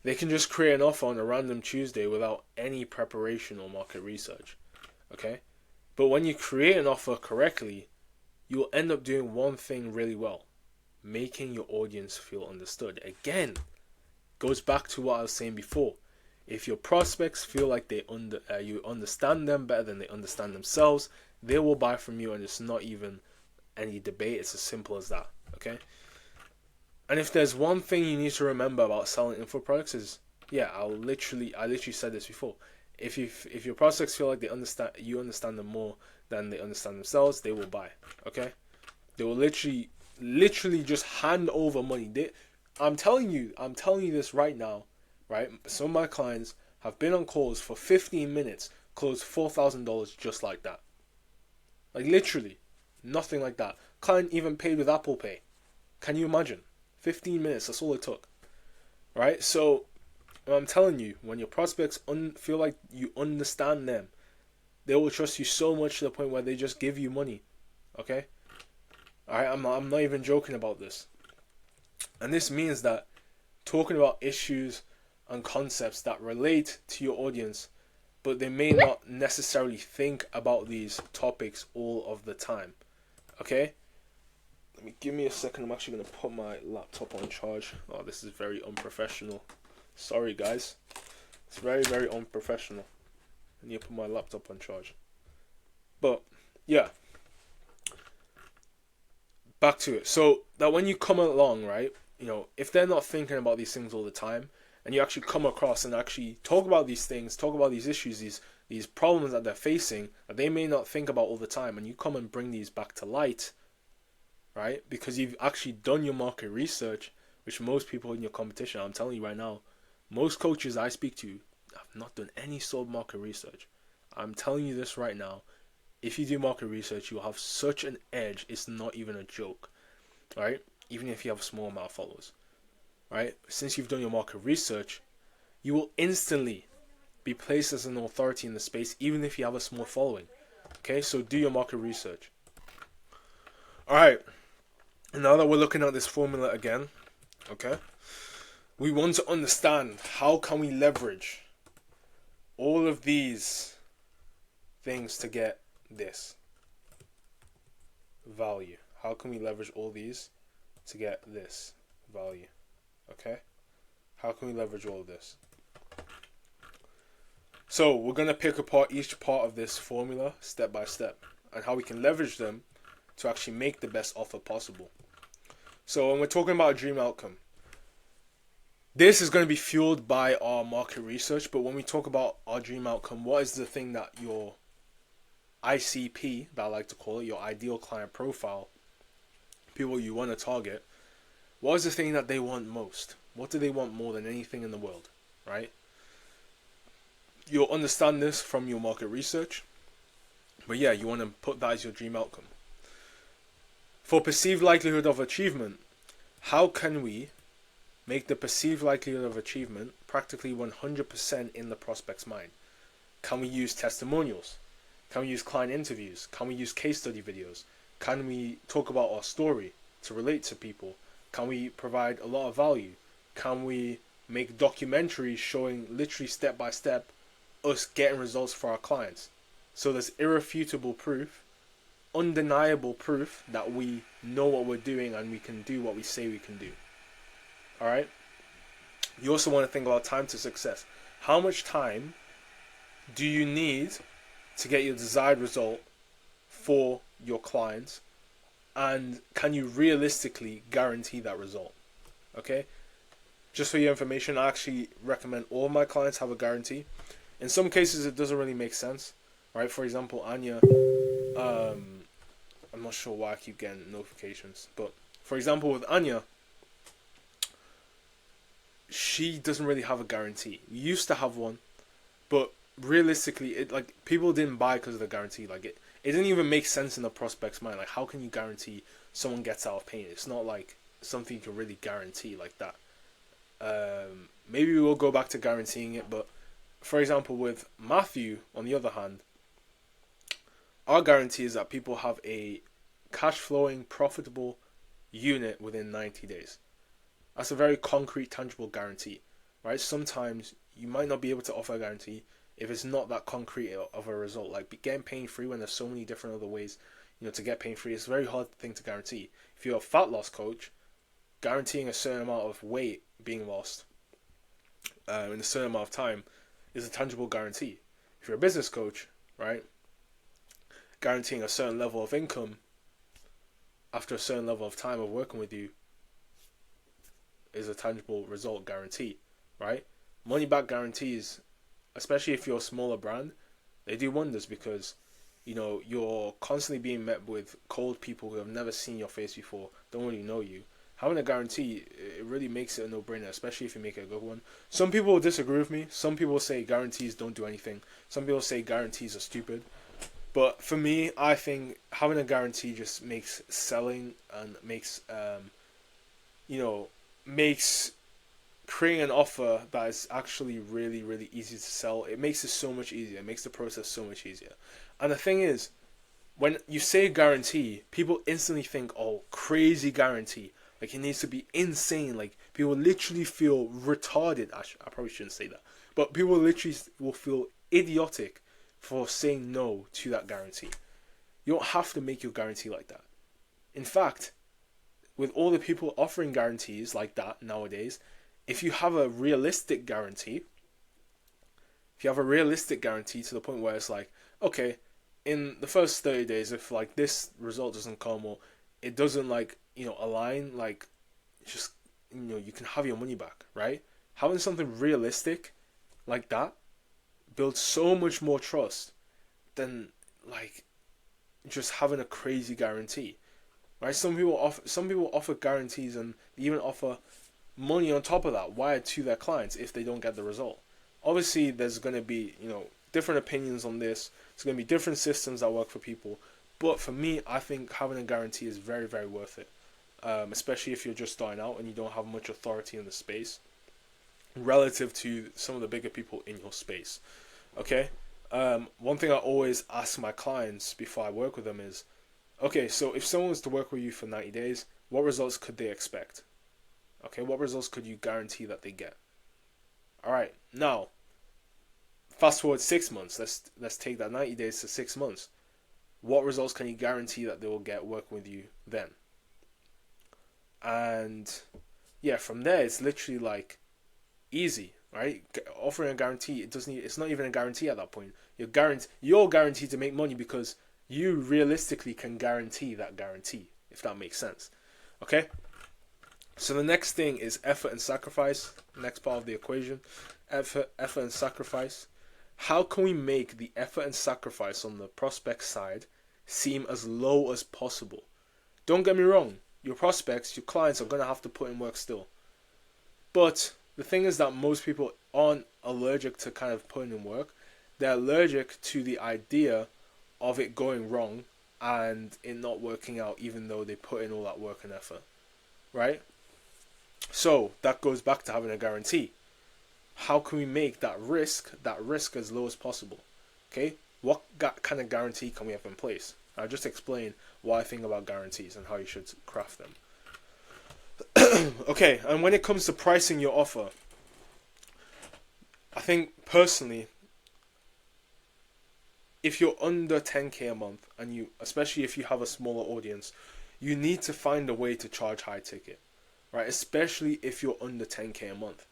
they can just create an offer on a random Tuesday without any preparation or market research. Okay? But when you create an offer correctly, you'll end up doing one thing really well: making your audience feel understood. Again, goes back to what I was saying before. If your prospects feel like you understand them better than they understand themselves, they will buy from you, and it's not even any debate. It's as simple as that. Okay? And if there's one thing you need to remember about selling info products is, I literally said this before. If your prospects feel like you understand them more than they understand themselves, they will buy. Okay? They will literally just hand over money. I'm telling you this right now, right? Some of my clients have been on calls for 15 minutes, closed $4,000 just like that. Like literally, nothing like that. Client even paid with Apple Pay. Can you imagine? 15 minutes, that's all it took. Right? So, I'm telling you, when your prospects feel like you understand them, they will trust you so much to the point where they just give you money. Okay? Alright, I'm not even joking about this. And this means that talking about issues and concepts that relate to your audience, but they may not necessarily think about these topics all of the time. Okay? Give me a second. I'm actually going to put my laptop on charge. Oh, this is very unprofessional. Sorry, guys. It's very, very unprofessional. I need to put my laptop on charge. But, yeah. Back to it. So, that when you come along, right, if they're not thinking about these things all the time, and you actually come across and actually talk about these things, talk about these issues, these problems that they're facing, that they may not think about all the time, and you come and bring these back to light, right? Because you've actually done your market research, which most people in your competition, I'm telling you right now, most coaches I speak to have not done any sort of market research. I'm telling you this right now. If you do market research, you'll have such an edge, it's not even a joke, right? Even if you have a small amount of followers, right? Since you've done your market research, you will instantly be placed as an authority in the space, even if you have a small following. Okay, so do your market research. Alright, now that we're looking at this formula again, okay, we want to understand how can we leverage all of these things to get this value. How can we leverage all these to get this value? Okay? How can we leverage all of this? So we're going to pick apart each part of this formula step by step and how we can leverage them to actually make the best offer possible. So when we're talking about a dream outcome, this is going to be fueled by our market research, but when we talk about our dream outcome, what is the thing that your ICP, that I like to call it, your ideal client profile, people you want to target, what is the thing that they want most? What do they want more than anything in the world, right? You'll understand this from your market research, but yeah, you want to put that as your dream outcome. For perceived likelihood of achievement, how can we make the perceived likelihood of achievement practically 100% in the prospect's mind? Can we use testimonials? Can we use client interviews? Can we use case study videos? Can we talk about our story to relate to people? Can we provide a lot of value? Can we make documentaries showing literally step by step us getting results for our clients? So there's irrefutable proof, undeniable proof that we know what we're doing and we can do what we say we can do. Alright? You also want to think about time to success. How much time do you need to get your desired result for your clients? And can you realistically guarantee that result? Okay? Just for your information, I actually recommend all my clients have a guarantee. In some cases, it doesn't really make sense. Right? For example, Anya, I'm not sure why I keep getting notifications, but for example, with Anya, she doesn't really have a guarantee. We used to have one, but realistically, it like people didn't buy because of the guarantee. Like it didn't even make sense in the prospect's mind. Like, how can you guarantee someone gets out of pain? It's not like something you can really guarantee like that. Maybe we will go back to guaranteeing it, but for example, with Matthew, on the other hand, our guarantee is that people have a cash flowing, profitable unit within 90 days. That's a very concrete, tangible guarantee, right? Sometimes you might not be able to offer a guarantee if it's not that concrete of a result. Like getting pain free when there's so many different other ways, to get pain free, it's a very hard thing to guarantee. If you're a fat loss coach, guaranteeing a certain amount of weight being lost in a certain amount of time is a tangible guarantee. If you're a business coach, right, guaranteeing a certain level of income after a certain level of time of working with you is a tangible result guarantee, right? Money back guarantees, especially if you're a smaller brand, they do wonders because you're constantly being met with cold people who have never seen your face before, don't really know you. Having a guarantee, it really makes it a no-brainer, especially if you make it a good one. Some people will disagree with me. Some people say guarantees don't do anything. Some people say guarantees are stupid. But for me, I think having a guarantee just makes selling and makes makes creating an offer that is actually really, really easy to sell. It makes it so much easier. It makes the process so much easier. And the thing is, when you say guarantee, people instantly think, oh, crazy guarantee. Like, it needs to be insane. Like, people literally feel retarded. I probably shouldn't say that. But people literally will feel idiotic for saying no to that guarantee. You don't have to make your guarantee like that. In fact, with all the people offering guarantees like that nowadays, if you have a realistic guarantee, to the point where it's like, okay, in the first 30 days, if like this result doesn't come or it doesn't align, like just you can have your money back, right? Having something realistic like that builds so much more trust than like just having a crazy guarantee, right? Some people offer guarantees and even offer money on top of that wired to their clients if they don't get the result. Obviously, there's going to be different opinions on this. There's going to be different systems that work for people. But for me, I think having a guarantee is very, very worth it. Especially if you're just starting out and you don't have much authority in the space relative to some of the bigger people in your space. Okay? One thing I always ask my clients before I work with them is, okay, so if someone was to work with you for 90 days, what results could they expect? Okay, what results could you guarantee that they get? All right, now fast forward 6 months. Let's take that 90 days to 6 months. What results can you guarantee that they will get working with you then? And yeah, from there it's literally like easy, right? Offering a guarantee, it's not even a guarantee at that point. You're guaranteed to make money because you realistically can guarantee that guarantee, if that makes sense. Okay? So the next thing is effort and sacrifice. Next part of the equation. Effort and sacrifice. How can we make the effort and sacrifice on the prospect side seem as low as possible? Don't get me wrong, your prospects, your clients are going to have to put in work still. But the thing is that most people aren't allergic to kind of putting in work. They're allergic to the idea of it going wrong and it not working out even though they put in all that work and effort. Right? So that goes back to having a guarantee. How can we make that risk as low as possible? Okay? What kind of guarantee can we have in place? I'll just explain what I think about guarantees and how you should craft them. Okay, and when it comes to pricing your offer, I think personally, if you're under 10k a month, and especially if you have a smaller audience, you need to find a way to charge high ticket, right? Especially if you're under 10k a month.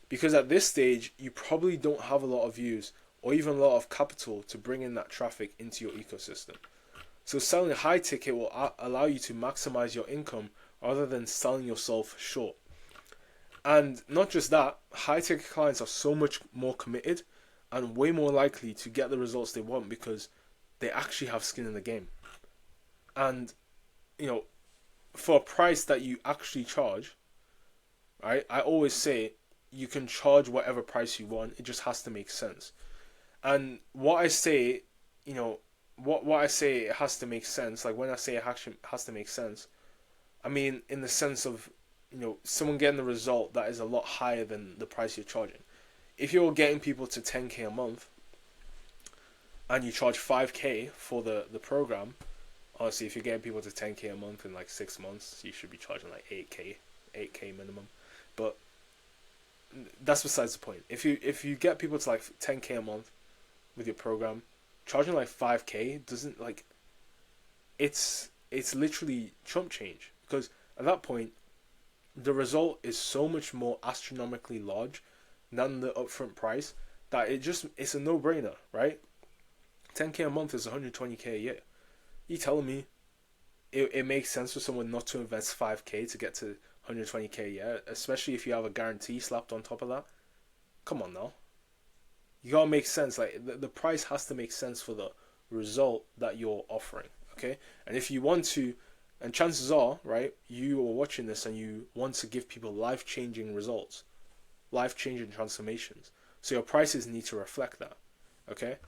Because at this stage, you probably don't have a lot of views or even a lot of capital to bring in that traffic into your ecosystem. So selling a high ticket will allow you to maximize your income rather than selling yourself short. And not just that, high ticket clients are so much more committed and way more likely to get the results they want because they actually have skin in the game. And, for a price that you actually charge, right, I always say you can charge whatever price you want. It just has to make sense. And what I say, what I say it has to make sense, like when I say it actually has to make sense, I mean in the sense of, someone getting the result that is a lot higher than the price you're charging. If you're getting people to 10k a month and you charge 5k for the program, honestly, if you're getting people to 10k a month in like 6 months, you should be charging like 8k minimum. But that's besides the point. If you get people to like 10k a month with your program, charging like 5k doesn't like, it's literally chump change, because at that point the result is so much more astronomically large than the upfront price that it's a no-brainer, right? 10k a month is 120k a year. You telling me it makes sense for someone not to invest 5k to get to 120k a year, especially if you have a guarantee slapped on top of that? Come on now. You gotta make sense. Like the price has to make sense for the result that you're offering. Okay? And if you want to, and chances are, right, you are watching this and you want to give people life-changing results, life-changing transformations. So your prices need to reflect that. Okay?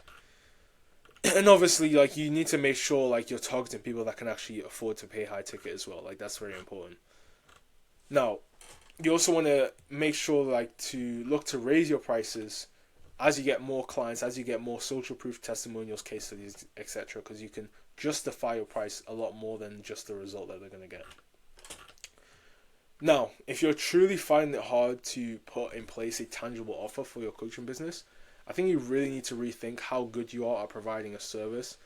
And obviously, like, you need to make sure like you're targeting people that can actually afford to pay high ticket as well. Like, that's very important. Now, you also want to make sure like to look to raise your prices as you get more clients, as you get more social proof testimonials, case studies, etc., because you can justify your price a lot more than just the result that they're going to get. Now, if you're truly finding it hard to put in place a tangible offer for your coaching business, I think you really need to rethink how good you are at providing a service,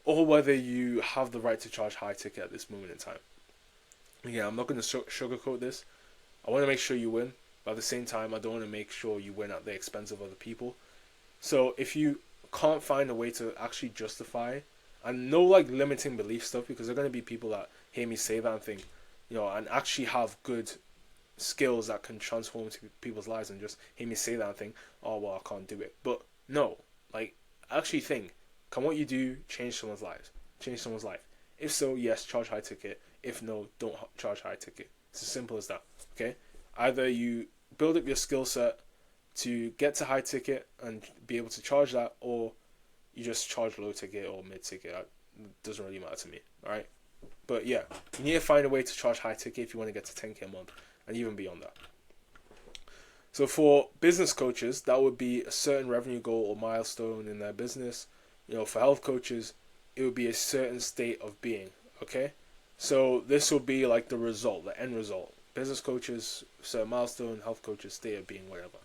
or whether you have the right to charge high ticket at this moment in time. Yeah, I'm not going to sugarcoat this. I want to make sure you win, but at the same time, I don't want to make sure you win at the expense of other people. So if you can't find a way to actually justify, and no like limiting belief stuff, because there are going to be people that hear me say that and think, and actually have good skills that can transform people's lives, and just hear me say that and think, oh well, I can't do it. But no, like, actually think, can what you do change someone's life? Change someone's life? If so, yes, charge high ticket. If no, don't charge high ticket. It's as simple as that. Okay? Either you build up your skill set to get to high ticket and be able to charge that, or you just charge low ticket or mid ticket. It doesn't really matter to me. Alright? But yeah, you need to find a way to charge high ticket if you want to get to 10k a month and even beyond that. So for business coaches, that would be a certain revenue goal or milestone in their business. For health coaches, it would be a certain state of being. Okay? So this will be like the result, the end result. business coaches, certain milestone, health coaches, state of being, whatever.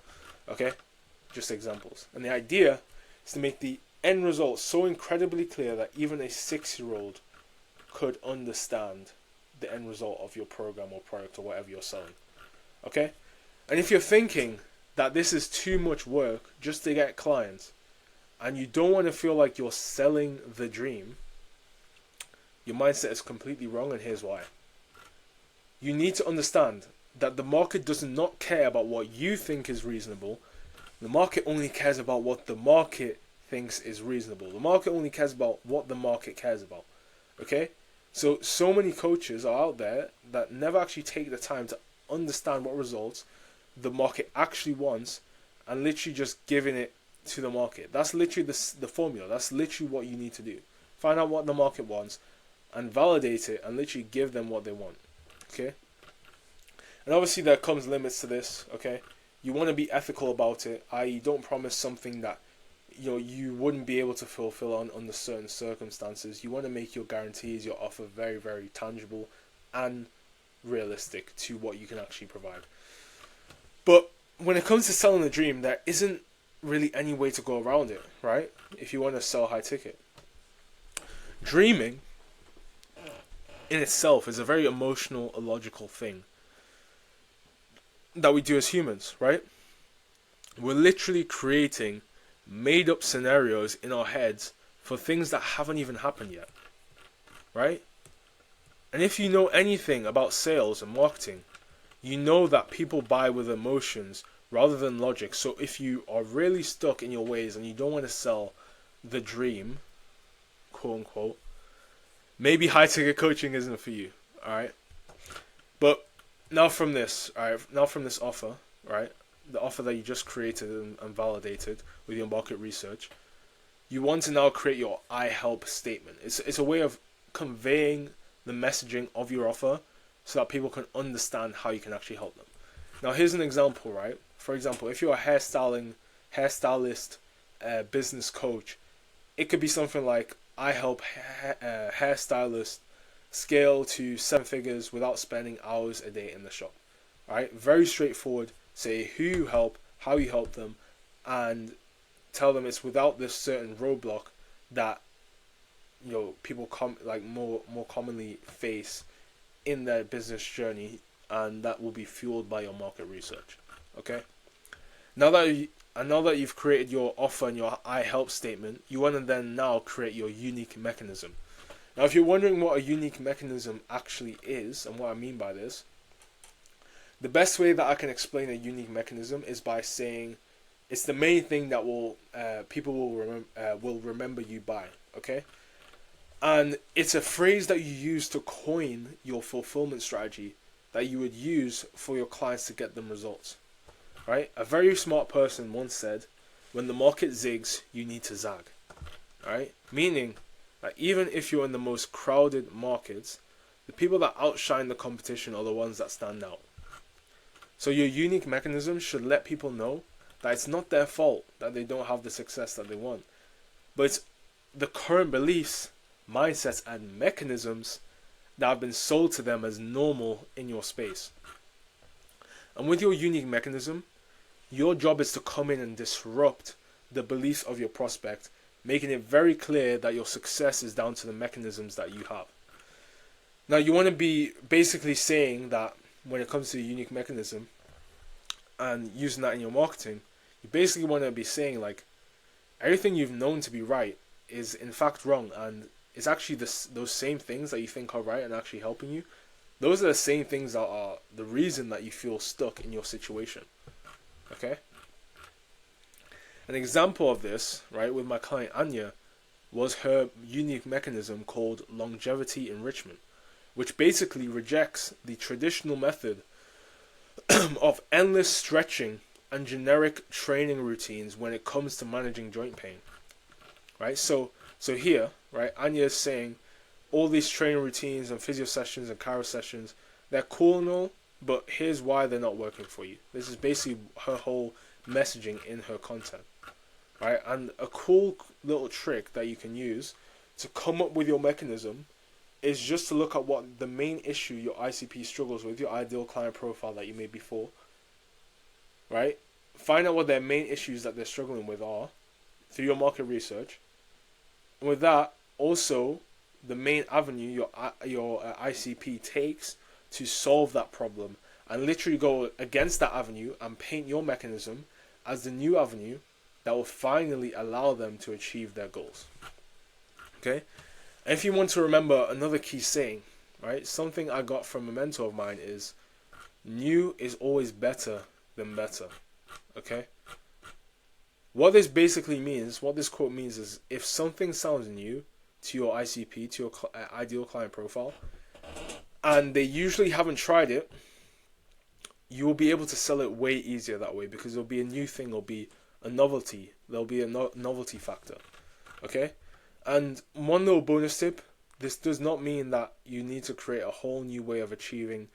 Okay? Just examples. And the idea is to make the end result so incredibly clear that even a 6-year-old could understand the end result of your program or product or whatever you're selling. Okay? And if you're thinking that this is too much work just to get clients, and you don't want to feel like you're selling the dream, your mindset is completely wrong, and here's why. You need to understand that the market does not care about what you think is reasonable. The market only cares about what the market thinks is reasonable. The market only cares about what the market cares about. Okay? So many coaches are out there that never actually take the time to understand what results the market actually wants and literally just giving it to the market. That's literally the formula. That's literally what you need to do. Find out what the market wants and validate it and literally give them what they want. Okay? And obviously there comes limits to this. Okay? You want to be ethical about it, i.e. don't promise something that you wouldn't be able to fulfill under certain circumstances. You want to make your guarantees, your offer very, very tangible and realistic to what you can actually provide. But when it comes to selling the dream, there isn't really any way to go around it, right? If you want to sell high ticket. Dreaming in itself is a very emotional, illogical thing that we do as humans, right? We're literally creating made up scenarios in our heads for things that haven't even happened yet, right? And if you know anything about sales and marketing, you know that people buy with emotions rather than logic. So if you are really stuck in your ways and you don't want to sell the dream, quote unquote, maybe high ticket coaching isn't for you, alright? But now from this offer, right? The offer that you just created and validated with your market research, you want to now create your I help statement. It's a way of conveying the messaging of your offer so that people can understand how you can actually help them. Now here's an example, right? For example, if you're a hairstylist, business coach, it could be something like, I help hairstylists scale to 7 figures without spending hours a day in the shop. Alright, very straightforward. Say who you help, how you help them, and tell them it's without this certain roadblock that people more commonly face in their business journey, and that will be fueled by your market research. Okay. Now that you've created your offer and your I help statement, you want to then now create your unique mechanism. Now, if you're wondering what a unique mechanism actually is and what I mean by this, the best way that I can explain a unique mechanism is by saying it's the main thing that people will remember you by. Okay, and it's a phrase that you use to coin your fulfillment strategy that you would use for your clients to get them results. Right? A very smart person once said, "When the market zigs, you need to zag." Right? Meaning that even if you're in the most crowded markets, the people that outshine the competition are the ones that stand out. So your unique mechanism should let people know that it's not their fault that they don't have the success that they want, but it's the current beliefs, mindsets, and mechanisms that have been sold to them as normal in your space. And with your unique mechanism, your job is to come in and disrupt the beliefs of your prospect, making it very clear that your success is down to the mechanisms that you have. Now, you want to be basically saying that when it comes to a unique mechanism and using that in your marketing, you basically want to be saying like, everything you've known to be right is in fact wrong, and it's actually those same things that you think are right and actually helping you. Those are the same things that are the reason that you feel stuck in your situation. Okay? An example of this, right, with my client Anya, was her unique mechanism called longevity enrichment, which basically rejects the traditional method of endless stretching and generic training routines when it comes to managing joint pain. Right? So here, right, Anya is saying all these training routines and physio sessions and chiro sessions, they're cool and all, but here's why they're not working for you. This is basically her whole messaging in her content. Right? And a cool little trick that you can use to come up with your mechanism is just to look at what the main issue your ICP struggles with, your ideal client profile that you made before, right? Find out what their main issues that they're struggling with are through your market research. And with that, also the main avenue your ICP takes to solve that problem, and literally go against that avenue and paint your mechanism as the new avenue that will finally allow them to achieve their goals. Okay? And if you want to remember another key saying, right? Something I got from a mentor of mine is, new is always better than better. Okay? What this basically means, what this quote means is, if something sounds new to your ICP, to your ideal client profile, and they usually haven't tried it, you will be able to sell it way easier that way, because it'll be a new thing, it'll be a novelty, there'll be a novelty factor. Okay? And one little bonus tip, this does not mean that you need to create a whole new way of achieving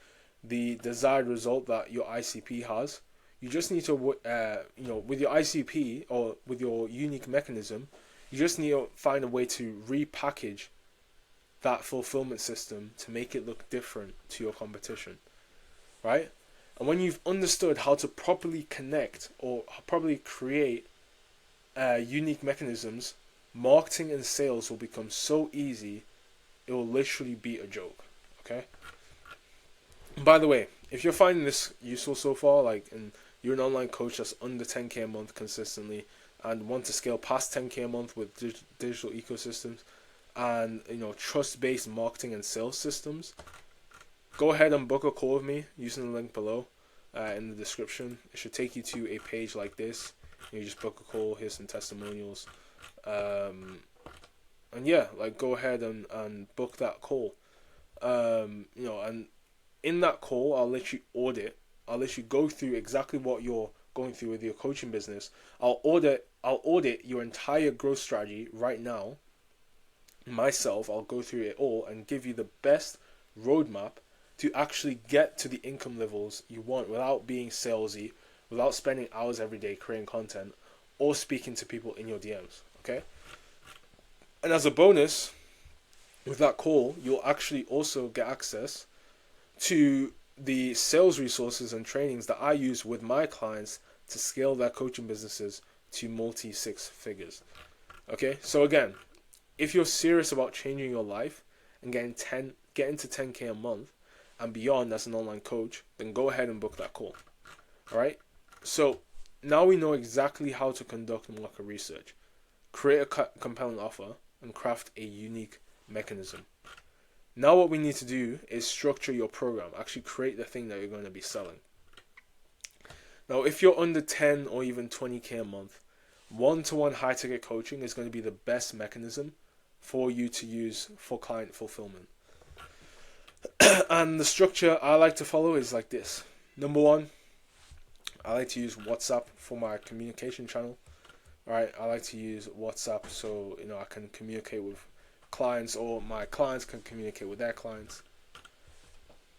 the desired result that your ICP has. You just need to, with your ICP or with your unique mechanism, you just need to find a way to repackage that fulfillment system to make it look different to your competition, right? And when you've understood how to properly connect or properly create unique mechanisms, marketing and sales will become so easy, it will literally be a joke. Okay? By the way, if you're finding this useful so far, and you're an online coach that's under 10k a month consistently and want to scale past 10k a month with digital ecosystems and trust-based marketing and sales systems, go ahead and book a call with me using the link below in the description. It should take you to a page like this. You just book a call, here's some testimonials, and yeah, go ahead and book that call. And in that call, I'll let you go through exactly what you're going through with your coaching business. I'll audit your entire growth strategy right now. Myself, I'll go through it all and give you the best roadmap to actually get to the income levels you want without being salesy, without spending hours every day creating content or speaking to people in your DMs. Okay? And as a bonus, with that call, you'll actually also get access to the sales resources and trainings that I use with my clients to scale their coaching businesses to multi-six figures. Okay? So again, if you're serious about changing your life and getting to 10k a month and beyond as an online coach, then go ahead and book that call. Alright? So now we know exactly how to conduct market research, create a compelling offer, and craft a unique mechanism. Now what we need to do is structure your program, actually create the thing that you're going to be selling. Now if you're under 10 or even 20k a month, one-to-one high-ticket coaching is going to be the best mechanism for you to use for client fulfillment. And the structure I like to follow is like this. Number one, I like to use WhatsApp for my communication channel. Right, I like to use WhatsApp so I can communicate with clients, or my clients can communicate with their clients.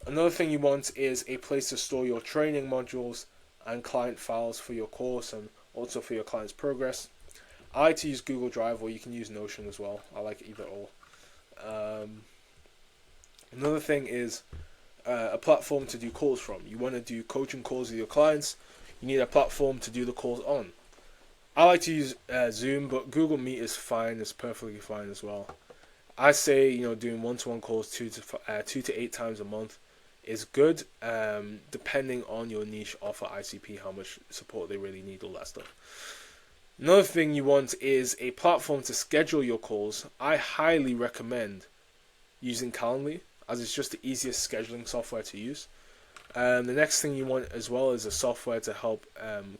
Another thing you want is a place to store your training modules and client files for your course and also for your client's progress. I like to use Google Drive, or you can use Notion as well. I like either or. Another thing is a platform to do calls from. You want to do coaching calls with your clients, you need a platform to do the calls on. I like to use Zoom, but Google Meet is fine. It's perfectly fine as well. I say doing one-to-one calls 2 to 8 times a month is good, depending on your niche offer, ICP, how much support they really need, all that stuff. Another thing you want is a platform to schedule your calls. I highly recommend using Calendly, as it's just the easiest scheduling software to use. The next thing you want as well is a software to help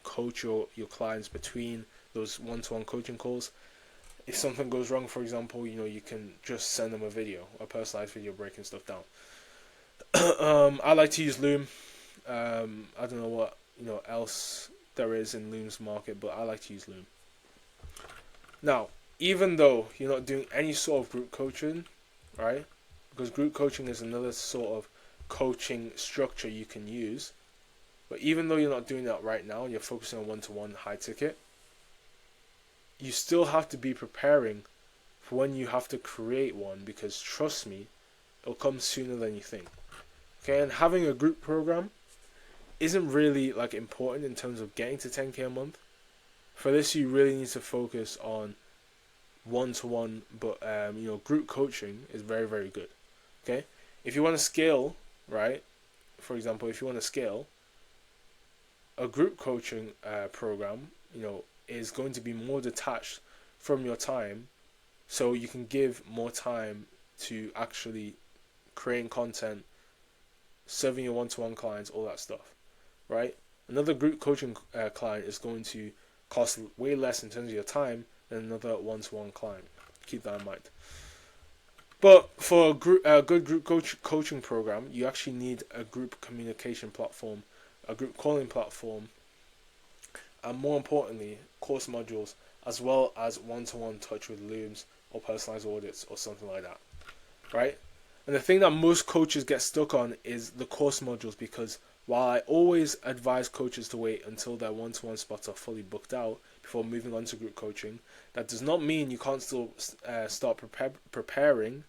coach your clients between those one-to-one coaching calls. If something goes wrong, for example, you can just send them a personalized video breaking stuff down. I like to use Loom. I don't know what else there is in Loom's market, but I like to use Loom. Now, even though you're not doing any sort of group coaching, right? Because group coaching is another sort of coaching structure you can use, but even though you're not doing that right now, you're focusing on one-to-one high ticket, you still have to be preparing for when you have to create one, because trust me, It'll come sooner than you think. Okay, and having a group program isn't really like important in terms of getting to 10K a month. For this, you really need to focus on one-to-one, but group coaching is very, very good. Okay, if you want to scale, right? For example, if you want to scale, a group coaching program, is going to be more detached from your time, so you can give more time to actually creating content, serving your one-to-one clients, all that stuff, right? Another group coaching client is going to cost way less in terms of your time than another one-to-one client. Keep that in mind. But for a good group coaching program, you actually need a group communication platform, a group calling platform, and more importantly, course modules, as well as one-to-one touch with looms or personalized audits or something like that, right? And the thing that most coaches get stuck on is the course modules, because while I always advise coaches to wait until their one-to-one spots are fully booked out before moving on to group coaching, that does not mean you can't still start preparing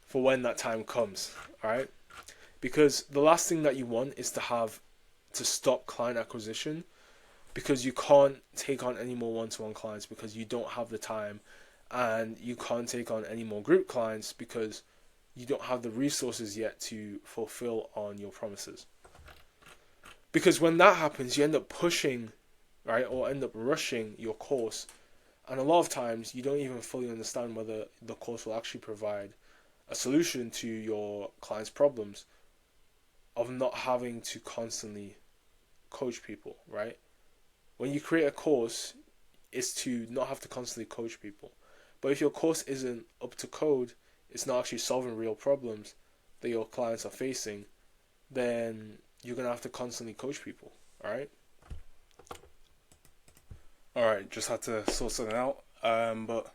for when that time comes, alright? Because the last thing that you want is to stop client acquisition, because you can't take on any more one-to-one clients because you don't have the time, and you can't take on any more group clients because you don't have the resources yet to fulfill on your promises. Because when that happens, you end up pushing, right, or end up rushing your course, and a lot of times you don't even fully understand whether the course will actually provide a solution to your client's problems of not having to constantly coach people, right? When you create a course, it's to not have to constantly coach people. But if your course isn't up to code, it's not actually solving real problems that your clients are facing, then you're going to have to constantly coach people, alright? Alright, just had to sort something out. But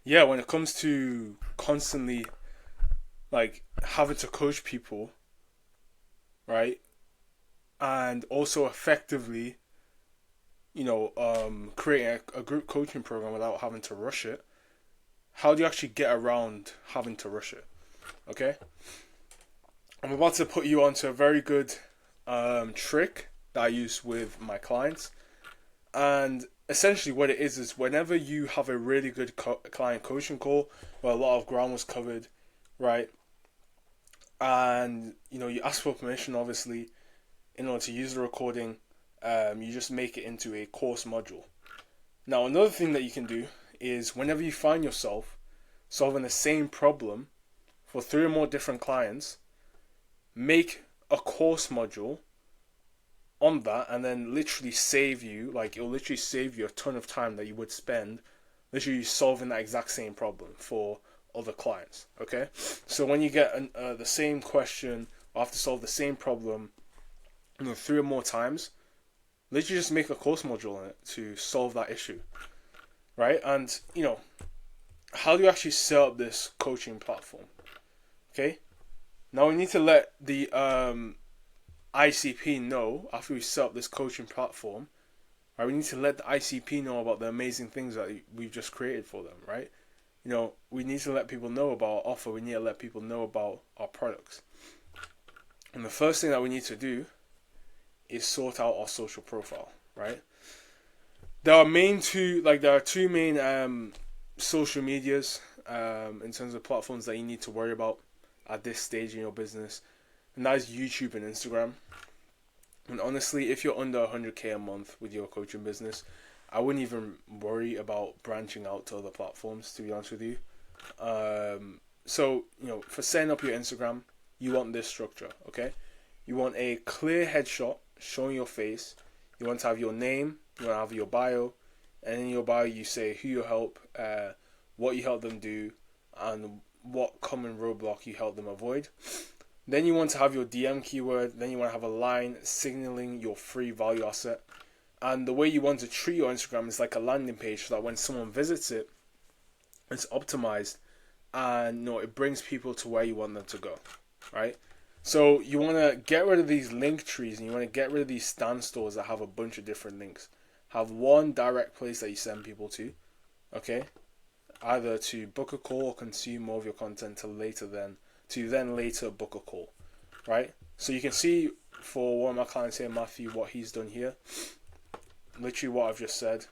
yeah, when it comes to constantly like having to coach people, right? And also effectively, creating a group coaching program without having to rush it. How do you actually get around having to rush it? Okay? I'm about to put you onto a very good trick that I use with my clients. And essentially what it is whenever you have a really good client coaching call where a lot of ground was covered, right? And, you ask for permission, obviously, in order to use the recording. You just make it into a course module. Now, another thing that you can do is whenever you find yourself solving the same problem for 3 or more different clients, make a course module on that, and then literally it'll literally save you a ton of time that you would spend literally solving that exact same problem for other clients, okay? So when you get the same question, or have to solve the same problem 3 or more times, literally just make a course module on it to solve that issue, right? And, how do you actually set up this coaching platform? Okay? Now we need to let the ICP know, after we set up this coaching platform, right? We need to let the ICP know about the amazing things that we've just created for them, right? We need to let people know about our offer. We need to let people know about our products. And the first thing that we need to do is sort out our social profile, right? There are two main social medias in terms of platforms that you need to worry about at this stage in your business, and that is YouTube and Instagram. And honestly, if you're under 100K a month with your coaching business, I wouldn't even worry about branching out to other platforms, to be honest with you. So, for setting up your Instagram, you want this structure, okay? You want a clear headshot showing your face. You want to have your name, you want to have your bio, and in your bio you say who you help, what you help them do, and what common roadblock you help them avoid. Then you want to have your DM keyword. Then you want to have a line signaling your free value asset. And the way you want to treat your Instagram is like a landing page, so that when someone visits it, it's optimized and it brings people to where you want them to go, right? So you want to get rid of these link trees, and you want to get rid of these stand stores that have a bunch of different links. Have one direct place that you send people to, okay? Either to book a call or consume more of your content till later than to then later book a call, right? So you can see for one of my clients here, Matthew, what he's done here. Literally what I've just said.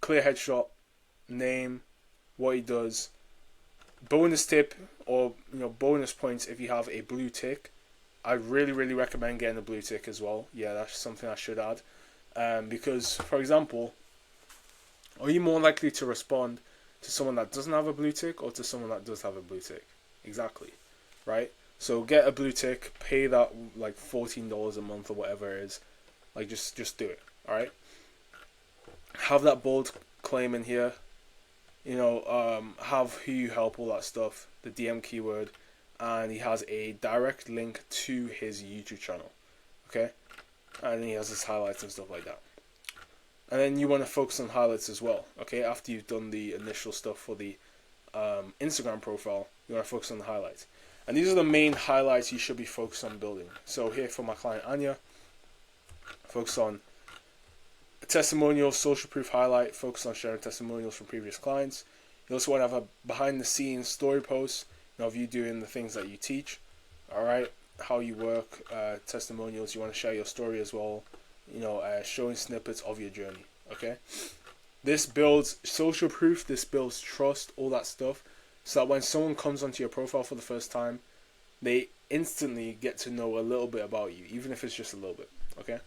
Clear headshot, name, what he does. Bonus tip, or bonus points if you have a blue tick. I really recommend getting a blue tick as well. Yeah, that's something I should add. Because, for example, are you more likely to respond to someone that doesn't have a blue tick or to someone that does have a blue tick? Exactly, right? So get a blue tick, pay that like $14 a month or whatever it is. Like just do it, all right? Have that bold claim in here. Have who you help, all that stuff, the DM keyword, and he has a direct link to his YouTube channel, okay? And he has his highlights and stuff like that. And then you want to focus on highlights as well, okay? After you've done the initial stuff for the Instagram profile, you want to focus on the highlights. And these are the main highlights you should be focused on building. So here for my client Anya, focus on a testimonial, social proof highlight, focus on sharing testimonials from previous clients. You also want to have a behind the scenes story post, of you doing the things that you teach, all right? How you work, testimonials. You want to share your story as well, showing snippets of your journey, okay? This builds social proof, this builds trust, all that stuff, so that when someone comes onto your profile for the first time, they instantly get to know a little bit about you, even if it's just a little bit, okay?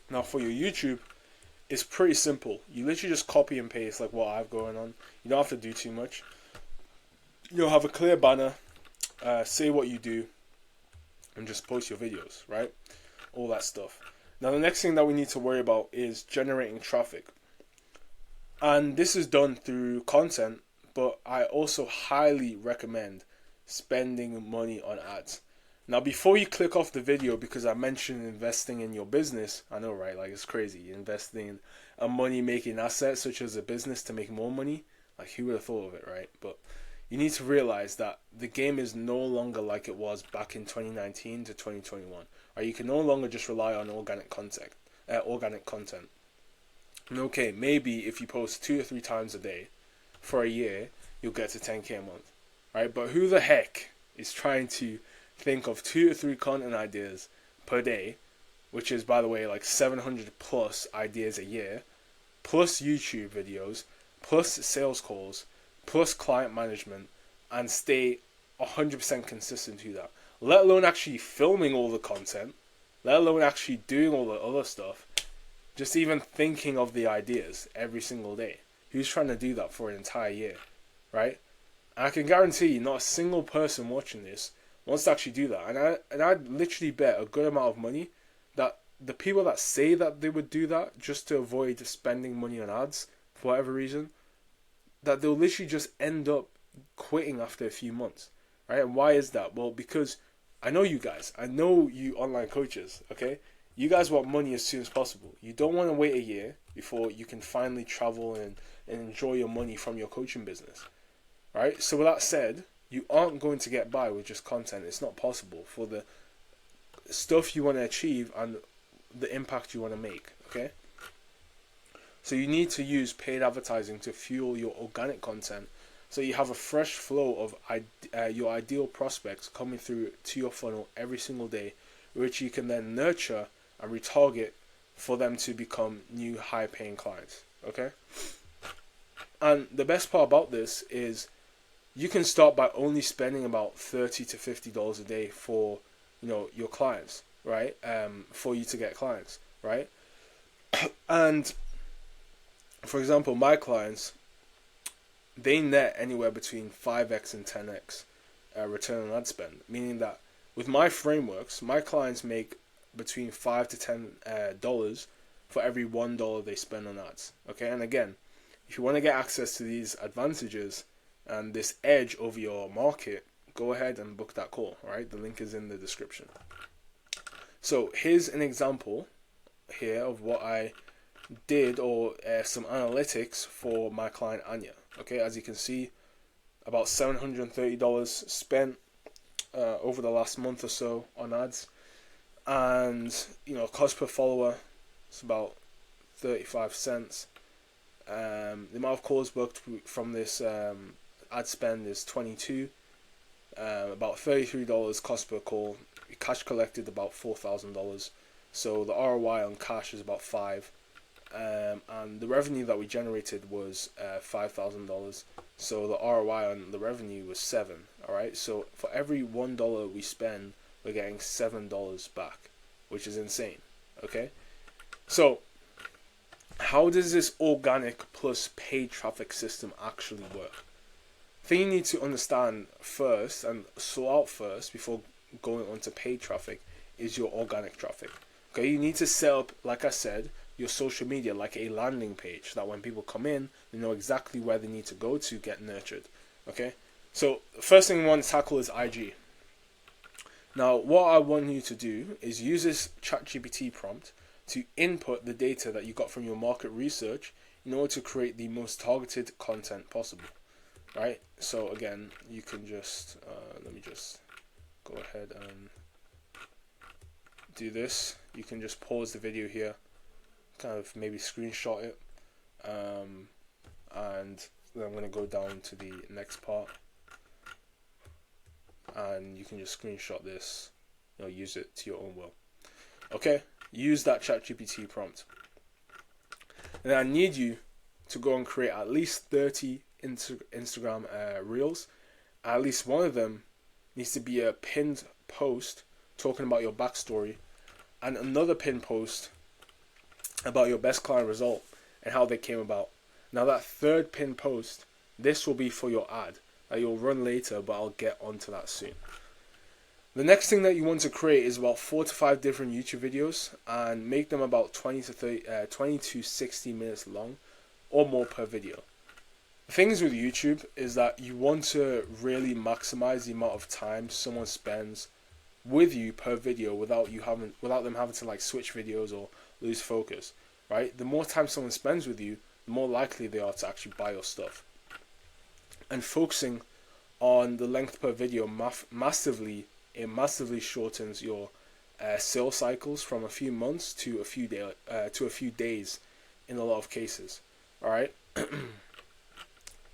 Now for your YouTube, it's pretty simple. You literally just copy and paste like what I have going on. You don't have to do too much. You'll have a clear banner, say what you do, and just post your videos, right? All that stuff. Now the next thing that we need to worry about is generating traffic. And this is done through content, but I also highly recommend spending money on ads. Now before you click off the video, because I mentioned investing in your business, I know, right? Like, it's crazy. Investing in a money-making asset such as a business to make more money. Like, who would have thought of it, right? But you need to realize that the game is no longer like it was back in 2019 to 2021. Right? You can no longer just rely on organic content. And okay, maybe if you post 2 or 3 times a day for a year, you'll get to 10k a month, right? But who the heck is trying to think of 2 or 3 content ideas per day, which is, by the way, like 700 plus ideas a year, plus YouTube videos, plus sales calls, plus client management, and stay 100% consistent to that? Let alone actually filming all the content, let alone actually doing all the other stuff, just even thinking of the ideas every single day. Who's trying to do that for an entire year, right? And I can guarantee you, not a single person watching this wants to actually do that. And I'd literally bet a good amount of money that the people that say that they would do that just to avoid spending money on ads for whatever reason, that they'll literally just end up quitting after a few months, right? And why is that? Well, because I know you guys. I know you online coaches, okay? You guys want money as soon as possible. You don't want to wait a year before you can finally travel and enjoy your money from your coaching business, right? So with that said, you aren't going to get by with just content. It's not possible for the stuff you want to achieve and the impact you want to make, okay? So you need to use paid advertising to fuel your organic content, so you have a fresh flow of your ideal prospects coming through to your funnel every single day, which you can then nurture and retarget for them to become new high-paying clients, okay? And the best part about this is you can start by only spending about $30 to $50 a day for, your clients, right? For you to get clients, right? And for example, my clients, they net anywhere between 5x and 10x return on ad spend, meaning that with my frameworks, my clients make between $5 to $10 for every $1 they spend on ads. Okay, and again, if you want to get access to these advantages and this edge over your market, go ahead and book that call. Right, the link is in the description. So here's an example here of what I did, or some analytics for my client Anya. Okay, as you can see, about $730 spent over the last month or so on ads, and cost per follower is about 35 cents. The amount of calls booked from this ad spend is 22, about $33 cost per call. Cash collected about $4,000, so the ROI on cash is about 5. And the revenue that we generated was $5,000. So the ROI on the revenue was 7. All right. So for every $1 we spend, we're getting $7 back, which is insane. Okay. So how does this organic plus paid traffic system actually work? The thing you need to understand first and sort out first before going on to paid traffic is your organic traffic. Okay. You need to set up, like I said, your social media like a landing page, that when people come in, they know exactly where they need to go to get nurtured. Okay, so the first thing we want to tackle is IG. Now, what I want you to do is use this ChatGPT prompt to input the data that you got from your market research in order to create the most targeted content possible. Right. So again, you can just let me just go ahead and do this. You can just pause the video here, kind of maybe screenshot it, and then I'm going to go down to the next part, and you can just screenshot this, use it to your own will. Okay, use that ChatGPT prompt, and I need you to go and create at least 30 Instagram reels. At least one of them needs to be a pinned post talking about your backstory, and another pinned post about your best client result and how they came about. Now that third pin post, this will be for your ad that you'll run later, but I'll get onto that soon. The next thing that you want to create is about 4 to 5 different YouTube videos and make them about 20 to 60 minutes long or more per video. The things with YouTube is that you want to really maximize the amount of time someone spends with you per video without them having to like switch videos or lose focus, right? The more time someone spends with you, the more likely they are to actually buy your stuff. And focusing on the length per video massively shortens your sales cycles from a few months to a few days in a lot of cases. All right.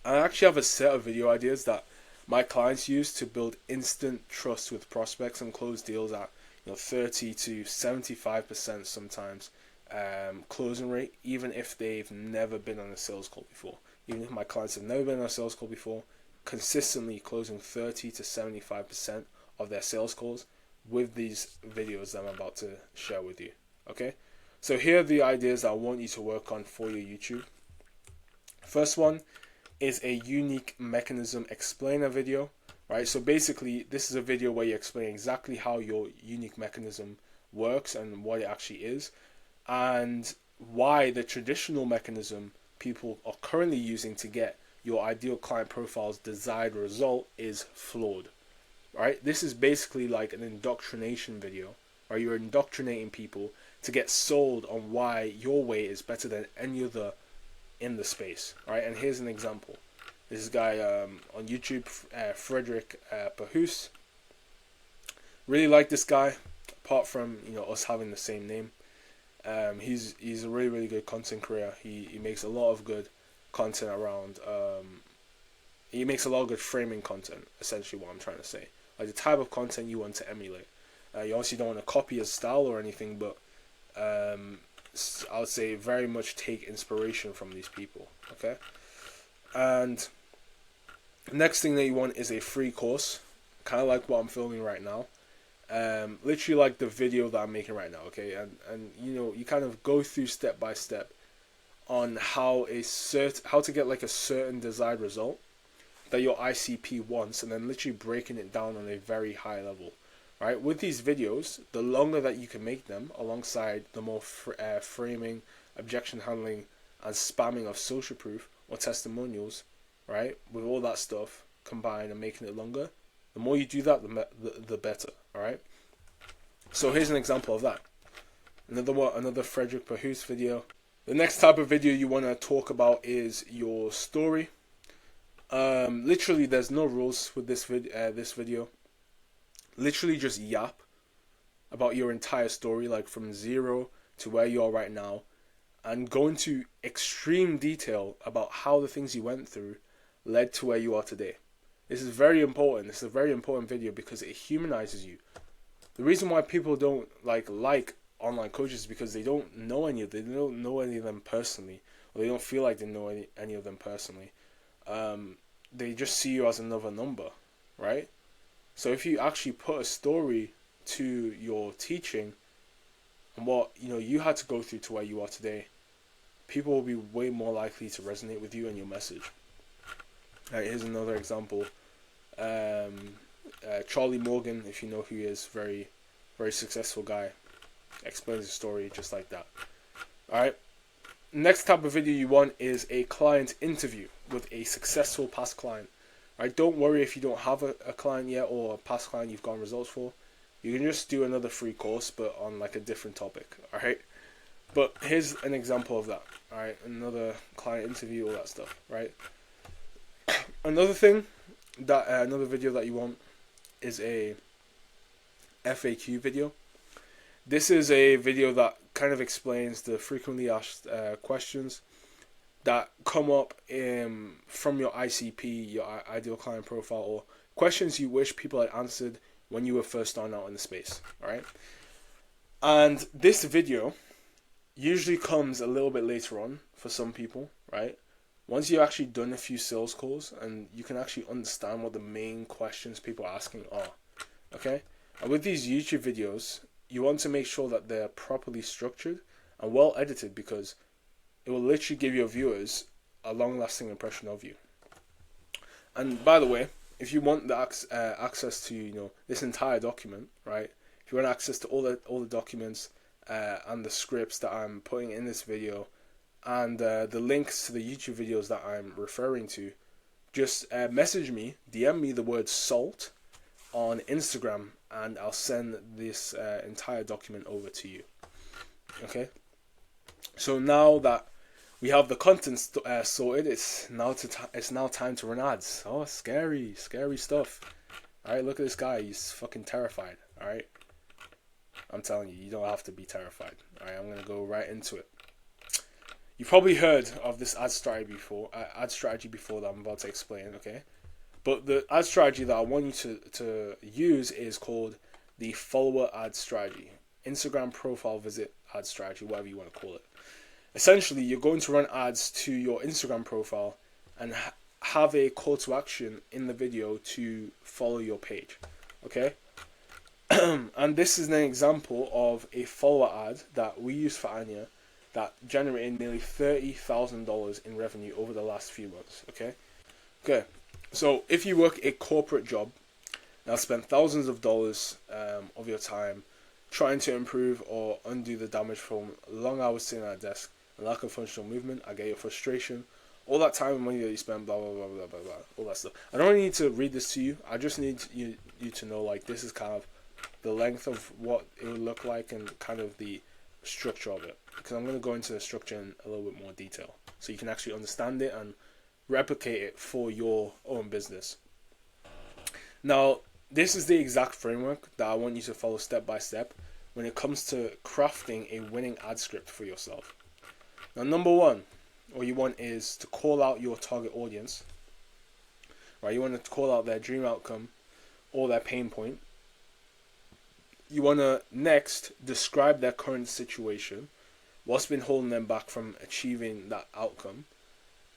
I actually have a set of video ideas that my clients use to build instant trust with prospects and close deals at 30 to 75% sometimes closing rate, even if they've never been on a sales call before. Even if my clients have never been on a sales call before, consistently closing 30 to 75% of their sales calls with these videos that I'm about to share with you. Okay, so here are the ideas that I want you to work on for your YouTube. First one is a unique mechanism explainer video, right? So basically, this is a video where you explain exactly how your unique mechanism works and what it actually is, and why the traditional mechanism people are currently using to get your ideal client profile's desired result is flawed, right? This is basically like an indoctrination video, where you're indoctrinating people to get sold on why your way is better than any other in the space, right? And here's an example. This guy on YouTube, Frederick Pahus. Really like this guy, apart from us having the same name. He's a really good content creator. He makes a lot of good content around. He makes a lot of good framing content. Essentially, what I'm trying to say, like the type of content you want to emulate. You obviously don't want to copy his style or anything, but I would say very much take inspiration from these people. Okay, and next thing that you want is a free course, kind of like what I'm filming right now. Literally like the video that I'm making right now. Okay, and you kind of go through step by step on how to get like a certain desired result that your ICP wants, and then literally breaking it down on a very high level. Right, with these videos, the longer that you can make them, alongside the more framing, objection handling, and spamming of social proof or testimonials, right, with all that stuff combined and making it longer, the more you do that, the better. All right. So here's an example of that. Another Frederick Pahus video. The next type of video you want to talk about is your story. Literally, there's no rules with this video. Literally just yap about your entire story, like from zero to where you are right now, and go into extreme detail about how the things you went through led to where you are today. This is very important. This is a very important video because it humanizes you. The reason why people don't like online coaches is because they don't know any of them. They don't know any of them personally, or they don't feel like they know any of them personally. They just see you as another number, right? So if you actually put a story to your teaching and what you had to go through to where you are today, people will be way more likely to resonate with you and your message. Here's another example. Charlie Morgan, if you know who he is, very, very successful guy, explains the story just like that. Alright, next type of video you want is a client interview with a successful past client. Alright, don't worry if you don't have a client yet or a past client you've gotten results for. You can just do another free course but on like a different topic. Alright, but here's an example of that. Alright, another client interview, all that stuff. Right, another thing that another video that you want is a FAQ video. This is a video that kind of explains the frequently asked questions that come up from your ICP, your ideal client profile, or questions you wish people had answered when you were first starting out in the space. Alright, and this video usually comes a little bit later on for some people, right? Once you've actually done a few sales calls and you can actually understand what the main questions people are asking are, okay? And with these YouTube videos, you want to make sure that they're properly structured and well edited, because it will literally give your viewers a long-lasting impression of you. And by the way, if you want the access to this entire document, right? If you want access to all the documents and the scripts that I'm putting in this video, and the links to the YouTube videos that I'm referring to, just message me, DM me the word SALT on Instagram, and I'll send this entire document over to you. Okay? So now that we have the content sorted, it's now time to run ads. Oh, scary stuff. Alright, look at this guy, he's fucking terrified. Alright? I'm telling you, you don't have to be terrified. Alright, I'm gonna go right into it. You've probably heard of this ad strategy before that I'm about to explain, okay? But the ad strategy that I want you to use is called the follower ad strategy. Instagram profile visit ad strategy, whatever you want to call it. Essentially, you're going to run ads to your Instagram profile and have a call to action in the video to follow your page, okay? And this is an example of a follower ad that we use for Anya that generated nearly $30,000 in revenue over the last few months, okay? Okay, so if you work a corporate job, now spend thousands of dollars of your time trying to improve or undo the damage from long hours sitting at a desk and lack of functional movement, I get your frustration, all that time and money that you spend, blah, blah, blah, blah, blah, blah, all that stuff. I don't really need to read this to you. I just need you to know, like, this is kind of the length of what it would look like and kind of the structure of it, because I'm going to go into the structure in a little bit more detail so you can actually understand it and replicate it for your own business. Now, this is the exact framework that I want you to follow step by step when it comes to crafting a winning ad script for yourself. Now, number one, what you want is to call out your target audience, right? You want to call out their dream outcome or their pain point. You want to next describe their current situation, what's been holding them back from achieving that outcome.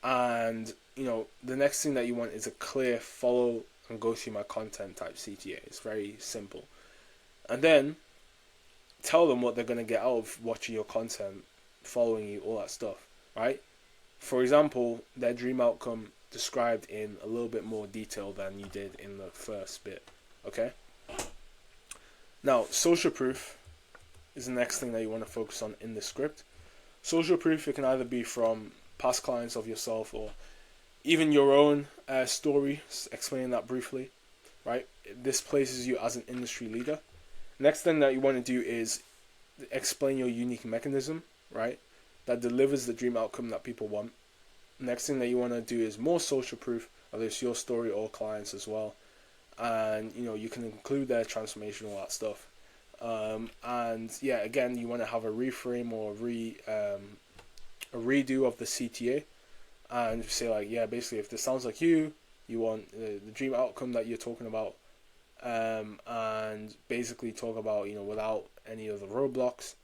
And, the next thing that you want is a clear follow and go through my content type CTA. It's very simple. And then tell them what they're going to get out of watching your content, following you, all that stuff, right? For example, their dream outcome described in a little bit more detail than you did in the first bit, okay? Now, social proof is the next thing that you want to focus on in the script. Social proof, it can either be from past clients of yourself or even your own story, explaining that briefly, right? This places you as an industry leader. Next thing that you want to do is explain your unique mechanism, right? That delivers the dream outcome that people want. Next thing that you want to do is more social proof, whether it's your story or clients as well. And you can include their transformation, all that stuff. And yeah, again, you want to have a reframe or a redo of the CTA, and say like, yeah, basically if this sounds like you want the dream outcome that you're talking about, and basically talk about, without any of the roadblocks.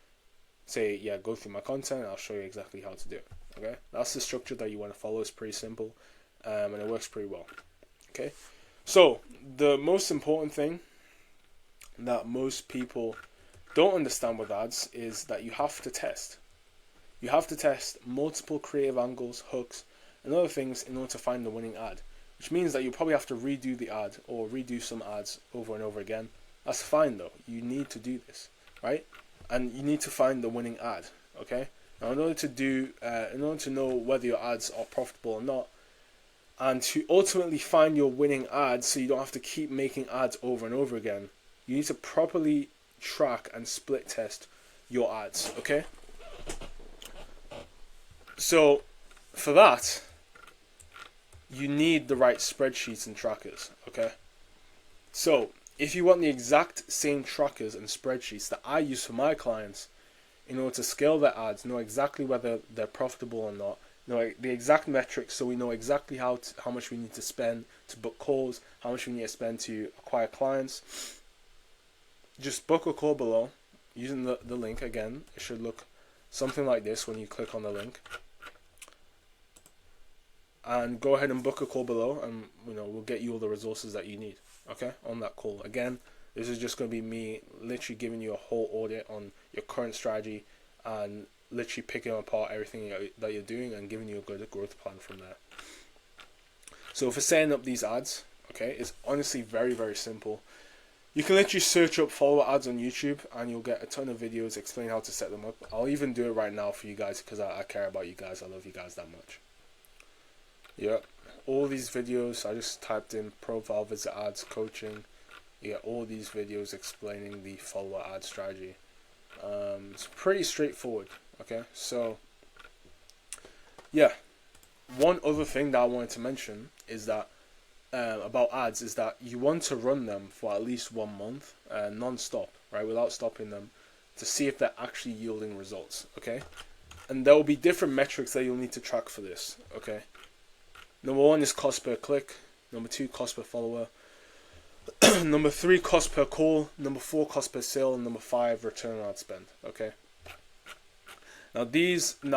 Say, yeah, go through my content. I'll show you exactly how to do it. Okay, that's the structure that you want to follow. It's pretty simple, and it works pretty well. Okay, so the most important thing that most people don't understand with ads is that you have to test. You have to test multiple creative angles, hooks, and other things in order to find the winning ad. Which means that you probably have to redo the ad or redo some ads over and over again. That's fine though. You need to do this, right? And you need to find the winning ad. Okay. Now, in order to know whether your ads are profitable or not, and to ultimately find your winning ad, so you don't have to keep making ads over and over again, you need to properly track and split test your ads. Okay. So, for that, you need the right spreadsheets and trackers, okay? So, if you want the exact same trackers and spreadsheets that I use for my clients in order to scale their ads, know exactly whether they're profitable or not, know the exact metrics, so we know exactly how much we need to spend to book calls, how much we need to spend to acquire clients, just book a call below using the link. Again, it should look something like this when you click on the link. And go ahead and book a call below, and we'll get you all the resources that you need, okay, on that call. Again, this is just going to be me literally giving you a whole audit on your current strategy and literally picking apart everything that you're doing and giving you a good growth plan from there. So for setting up these ads, okay, it's honestly very, very simple. You can literally search up follower ads on YouTube and you'll get a ton of videos explaining how to set them up. I'll even do it right now for you guys because I care about you guys. I love you guys that much. Yeah, all these videos, I just typed in profile visit ads coaching. You get all these videos explaining the follower ad strategy. It's pretty straightforward. Okay, so yeah, one other thing that I wanted to mention is that about ads is that you want to run them for at least 1 month, non-stop, right, without stopping them, to see if they're actually yielding results. Okay, and there will be different metrics that you'll need to track for this. Okay. Number 1 is cost per click. Number 2, cost per follower. Number 3, cost per call. Number 4, cost per sale. And number 5, return on ad spend. Okay. Now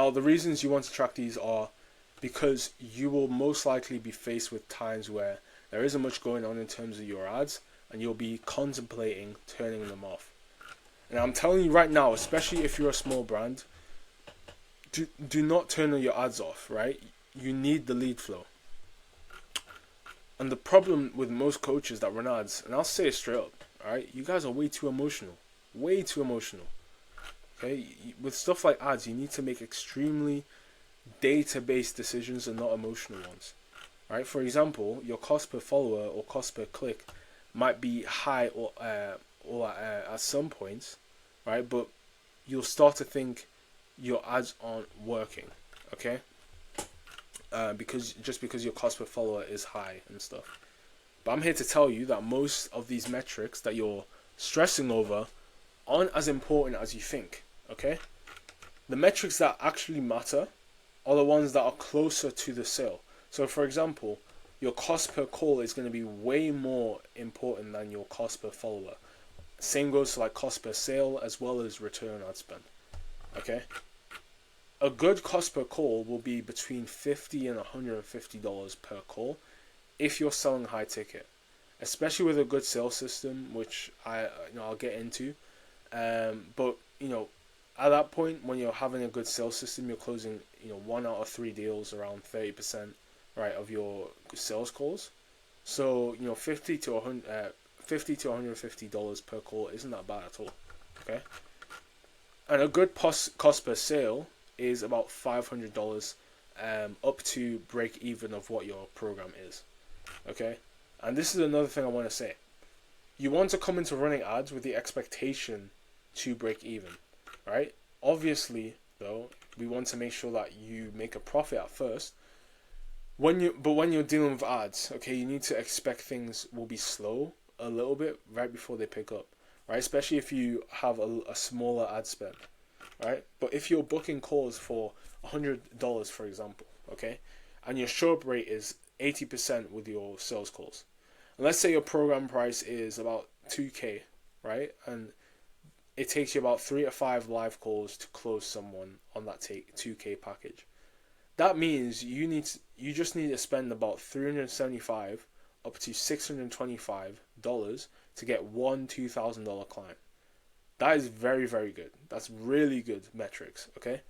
the reasons you want to track these are because you will most likely be faced with times where there isn't much going on in terms of your ads, and you'll be contemplating turning them off. And I'm telling you right now, especially if you're a small brand, do not turn your ads off. Right? You need the lead flow. And the problem with most coaches that run ads, and I'll say it straight up, alright, you guys are way too emotional. Way too emotional. Okay? With stuff like ads, you need to make extremely data-based decisions and not emotional ones. Right? For example, your cost per follower or cost per click might be high or at some points, right? But you'll start to think your ads aren't working. Okay? Because your cost per follower is high and stuff. But I'm here to tell you that most of these metrics that you're stressing over aren't as important as you think. Okay? The metrics that actually matter are the ones that are closer to the sale. So for example, your cost per call is going to be way more important than your cost per follower. Same goes to like cost per sale as well as return on ad spend. Okay? A good cost per call will be between $50 and $150 per call if you're selling high ticket, especially with a good sales system, which I'll get into. But at that point, when you're having a good sales system, you're closing 1 out of 3 deals, around 30%, right, of your sales calls. So $50 to $150 per call isn't that bad at all. Okay, and a good cost per sale is about $500 up to break even of what your program is. Okay, and this is another thing I want to say. You want to come into running ads with the expectation to break even, right? Obviously, though, we want to make sure that you make a profit at first. When you're dealing with ads, okay, you need to expect things will be slow a little bit right before they pick up, right? Especially if you have a smaller ad spend. Right, but if you're booking calls for $100, for example, okay, and your show up rate is 80% with your sales calls. And let's say your program price is about 2K, right? And it takes you about 3 to 5 live calls to close someone on that 2K package. That means you just need to spend about $375 up to $625 to get one $2,000 client. That is very, very good. That's really good metrics, okay?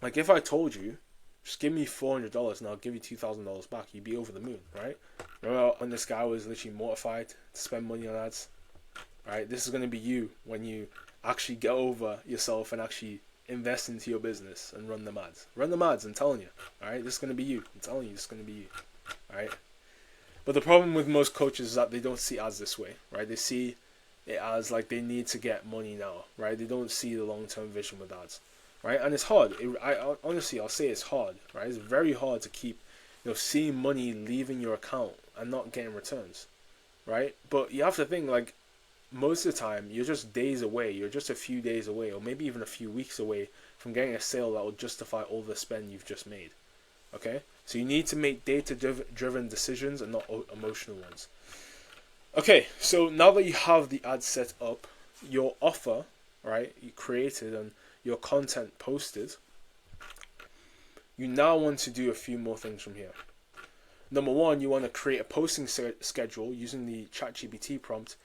Like if I told you, just give me $400 and I'll give you $2,000 back, you'd be over the moon, right? Remember when this guy was literally mortified to spend money on ads? Right? This is going to be you when you actually get over yourself and actually invest into your business and run them ads. Run them ads, I'm telling you. Alright? This is going to be you. I'm telling you, this is going to be you. Alright? But the problem with most coaches is that they don't see ads this way. Right? They see it as like they need to get money now. Right? They don't see the long-term vision with ads. Right? And it's hard. Honestly, I'll say it's hard. Right? It's very hard to keep, seeing money leaving your account and not getting returns. Right? But you have to think, like, most of the time, you're just days away. You're just a few days away, or maybe even a few weeks away from getting a sale that will justify all the spend you've just made. Okay? So you need to make data-driven decisions and not emotional ones. Okay, so now that you have the ad set up, your offer, right, you created and your content posted, you now want to do a few more things from here. Number one, you want to create a posting schedule using the ChatGPT prompt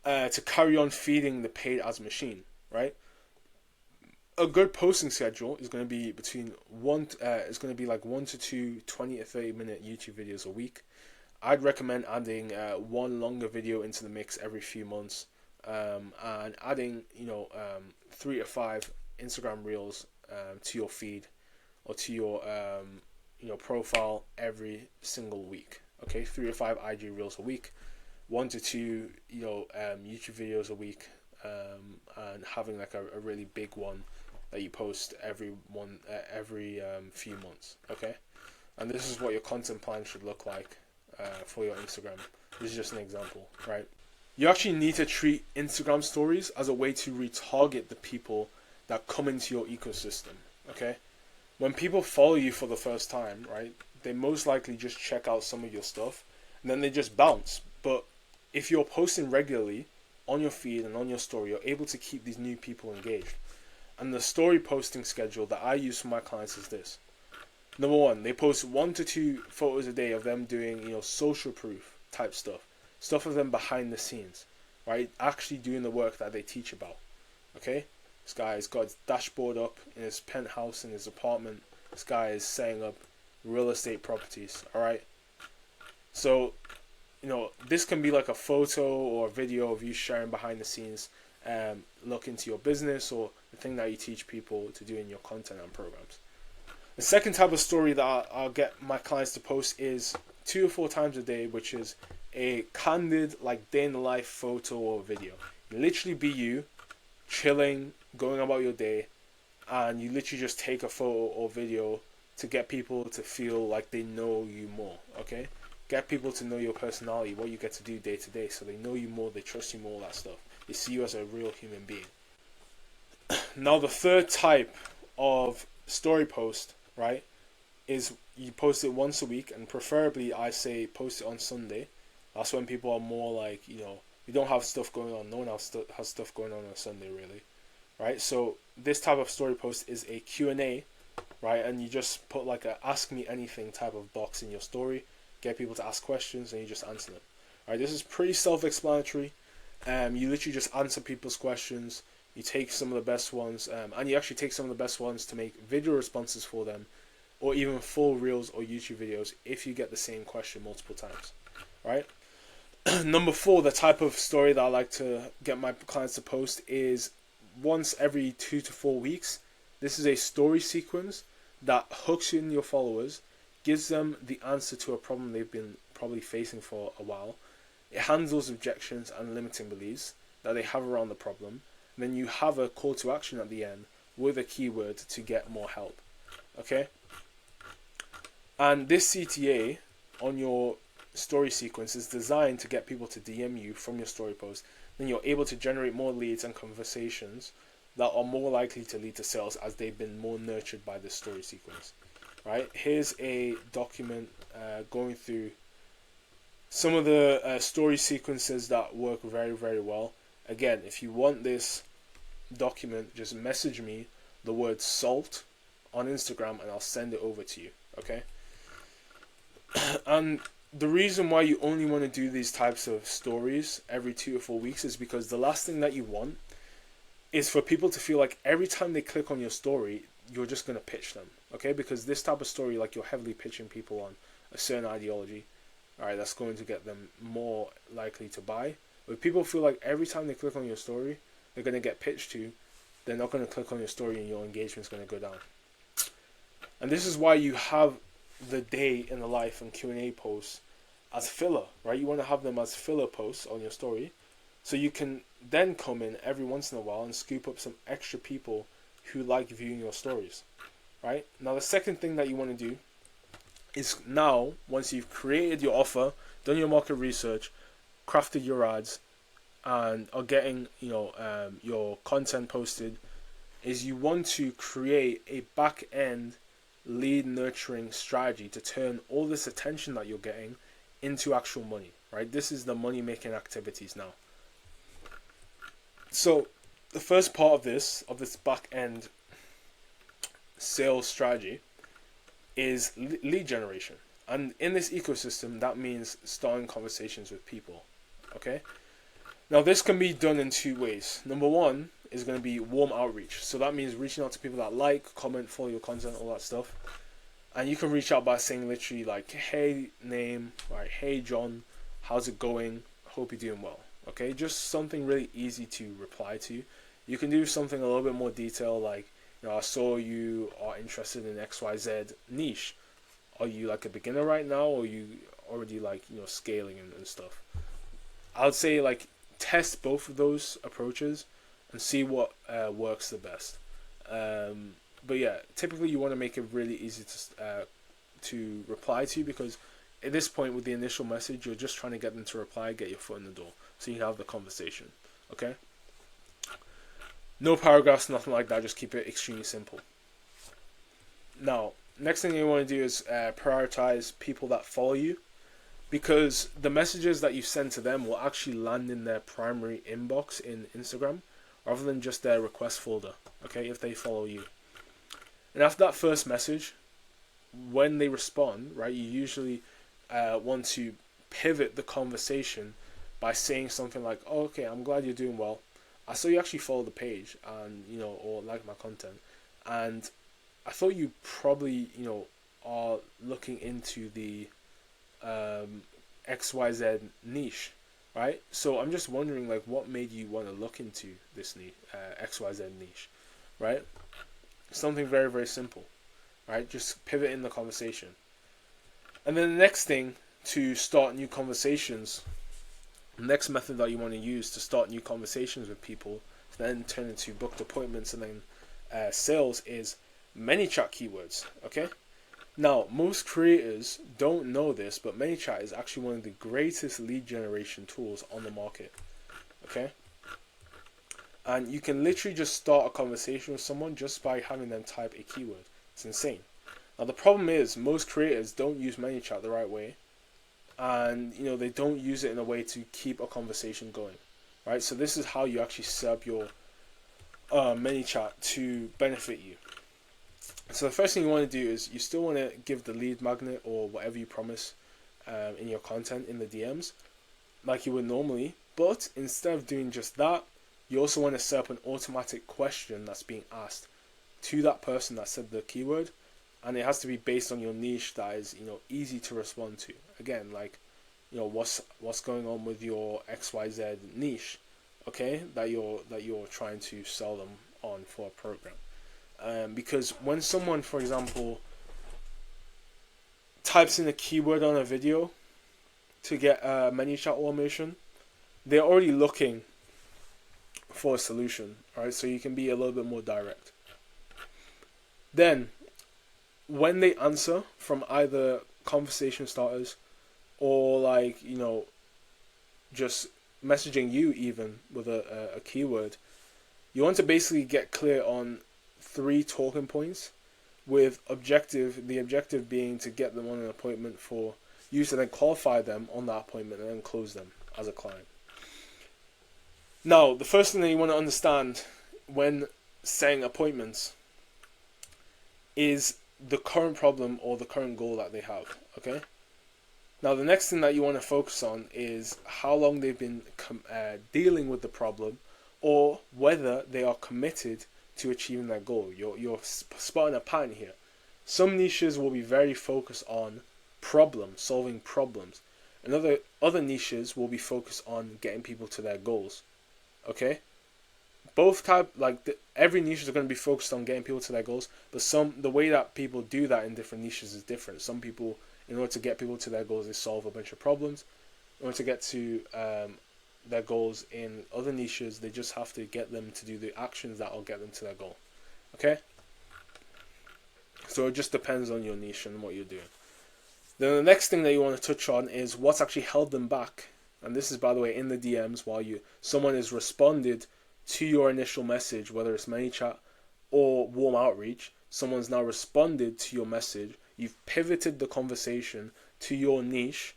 to carry on feeding the paid ads machine, right? A good posting schedule is going to be it's going to be like 1 to 2 20 to 30 minute YouTube videos a week. I'd recommend adding one longer video into the mix every few months, and adding 3 to 5 Instagram reels to your feed or to your profile every single week. Okay, 3 to 5 IG reels a week, 1 to 2 YouTube videos a week, and having like a really big one that you post every few months. Okay, and this is what your content plan should look like for your Instagram. This is just an example, right? You actually need to treat Instagram stories as a way to retarget the people that come into your ecosystem. Okay, when people follow you for the first time, right, they most likely just check out some of your stuff and then they just bounce. But if you're posting regularly on your feed and on your story, you're able to keep these new people engaged. And the story posting schedule that I use for my clients is this. Number one, they post 1 to 2 photos a day of them doing, social proof type stuff of them behind the scenes, right? Actually doing the work that they teach about. Okay? This guy has got his dashboard up in his penthouse in his apartment. This guy is setting up real estate properties, alright? So, this can be like a photo or a video of you sharing behind the scenes, look into your business or the thing that you teach people to do in your content and programs. The second type of story that I'll get my clients to post is 2 or 4 times a day, which is a candid, like day in the life photo or video. You literally be you, chilling, going about your day, and you literally just take a photo or video to get people to feel like they know you more, okay? Get people to know your personality, what you get to do day to day, so they know you more, they trust you more, all that stuff. They see you as a real human being. Now the third type of story post, right, is you post it once a week, and preferably I say post it on Sunday. That's when people are more like, you don't have stuff going on. No one else has stuff going on Sunday, really, right? So this type of story post is a Q&A, right? And you just put like a ask me anything type of box in your story, get people to ask questions, and you just answer them. All right, this is pretty self-explanatory. You literally just answer people's questions. You take some of the best ones, and you actually take some of the best ones to make video responses for them, or even full reels or YouTube videos if you get the same question multiple times, right? Number 4, the type of story that I like to get my clients to post is once every 2 to 4 weeks. This is a story sequence that hooks in your followers, gives them the answer to a problem they've been probably facing for a while. It handles objections and limiting beliefs that they have around the problem. And then you have a call to action at the end with a keyword to get more help. Okay? And this CTA on your story sequence is designed to get people to DM you from your story post. Then you're able to generate more leads and conversations that are more likely to lead to sales as they've been more nurtured by this story sequence. right? Here's a document going through some of the story sequences that work very, very well. Again, if you want this document, just message me the word salt on Instagram and I'll send it over to you, okay? And the reason why you only want to do these types of stories every 2 or 4 weeks is because the last thing that you want is for people to feel like every time they click on your story, you're just going to pitch them, okay? Because this type of story, like, you're heavily pitching people on a certain ideology, all right, that's going to get them more likely to buy. But if people feel like every time they click on your story, they're going to get pitched to, they're not going to click on your story and your engagement's going to go down. And this is why you have the day in the life and Q&A posts as filler, right? You want to have them as filler posts on your story, so you can then come in every once in a while and scoop up some extra people who like viewing your stories, right? Now, the second thing that you want to do is, now, once you've created your offer, done your market research, crafted your ads, and are getting, your content posted, is you want to create a back end lead nurturing strategy to turn all this attention that you're getting into actual money, right? This is the money making activities now. So the first part of this back end sales strategy is lead generation. And in this ecosystem, that means starting conversations with people, okay? Now, this can be done in two ways. Number one is going to be warm outreach. So that means reaching out to people that like, comment, follow your content, all that stuff. And you can reach out by saying literally like, hey, name, right? Hey, John, how's it going? Hope you're doing well. Okay, just something really easy to reply to. You can do something a little bit more detailed, like, I saw you are interested in XYZ niche. Are you like a beginner right now, or are you already like, scaling and stuff? I would say like test both of those approaches and see what works the best. But yeah, typically you want to make it really easy to reply to, because at this point with the initial message, you're just trying to get them to reply, get your foot in the door, so you can have the conversation. Okay? No paragraphs, nothing like that. Just keep it extremely simple. Now, next thing you want to do is prioritize people that follow you, because the messages that you send to them will actually land in their primary inbox in Instagram, rather than just their request folder, okay, if they follow you. And after that first message, when they respond, right, you usually want to pivot the conversation by saying something like, oh, okay, I'm glad you're doing well. I saw you actually follow the page and, or like my content. And I thought you probably, are looking into the XYZ niche, right? So I'm just wondering, like, what made you want to look into this niche, XYZ niche, right? Something very, very simple, right? Just pivot in the conversation. And then the next thing to start new conversations, the next method that you want to use to start new conversations with people, then turn into booked appointments and then sales, is ManyChat keywords, okay? Now, most creators don't know this, but ManyChat is actually one of the greatest lead generation tools on the market, okay? And you can literally just start a conversation with someone just by having them type a keyword. It's insane. Now, the problem is most creators don't use ManyChat the right way, and they don't use it in a way to keep a conversation going, right? So this is how you actually set up your ManyChat to benefit you. So the first thing you want to do is you still want to give the lead magnet or whatever you promise in your content in the DMs, like you would normally. But instead of doing just that, you also want to set up an automatic question that's being asked to that person that said the keyword, and it has to be based on your niche that is easy to respond to. Again, like what's going on with your XYZ niche, okay, that you're trying to sell them on for a program. Because when someone, for example, types in a keyword on a video to get ManyChat automation, they're already looking for a solution, right? So you can be a little bit more direct. Then, when they answer from either conversation starters or just messaging you even with a keyword, you want to basically get clear on 3 talking points with the objective being to get them on an appointment for you to then qualify them on that appointment and then close them as a client. Now, the first thing that you want to understand when setting appointments is the current problem or the current goal that they have, okay? Now, the next thing that you want to focus on is how long they've been dealing with the problem, or whether they are committed to achieving that goal. You're spotting a pattern here. Some niches will be very focused on solving problems, and other niches will be focused on getting people to their goals. Okay, every niche is going to be focused on getting people to their goals, but the way that people do that in different niches is different. Some people, in order to get people to their goals, they solve a bunch of problems. In order to get to their goals in other niches, they just have to get them to do the actions that will get them to their goal. Okay, so it just depends on your niche and what you're doing. Then the next thing that you want to touch on is what's actually held them back. And this is, by the way, in the DMs while someone has responded to your initial message, whether it's ManyChat or warm outreach. Someone's now responded to your message. You've pivoted the conversation to your niche,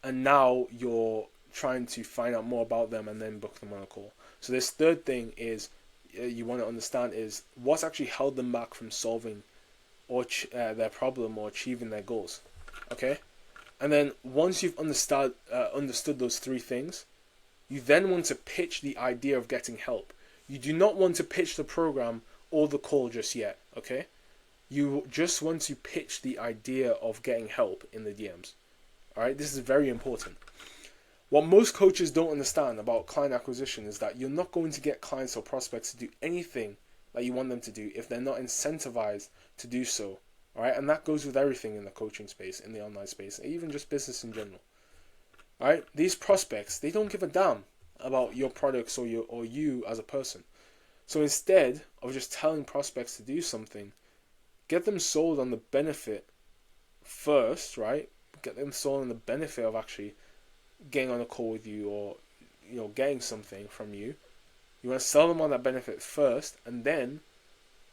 and now you're trying to find out more about them and then book them on a call. So this third thing is you want to understand is what's actually held them back from solving or their problem or achieving their goals. Okay. And then once you've understood those three things, you then want to pitch the idea of getting help. You do not want to pitch the program or the call just yet, okay? You just want to pitch the idea of getting help in the DMs. Alright, this is very important. What most coaches don't understand about client acquisition is that you're not going to get clients or prospects to do anything that you want them to do if they're not incentivized to do so. Alright, and that goes with everything in the coaching space, in the online space, even just business in general. Alright, these prospects, they don't give a damn about your products or you as a person. So instead of just telling prospects to do something, get them sold on the benefit first, right? Get them sold on the benefit of actually getting on a call with you or getting something from you. You want to sell them on that benefit first, and then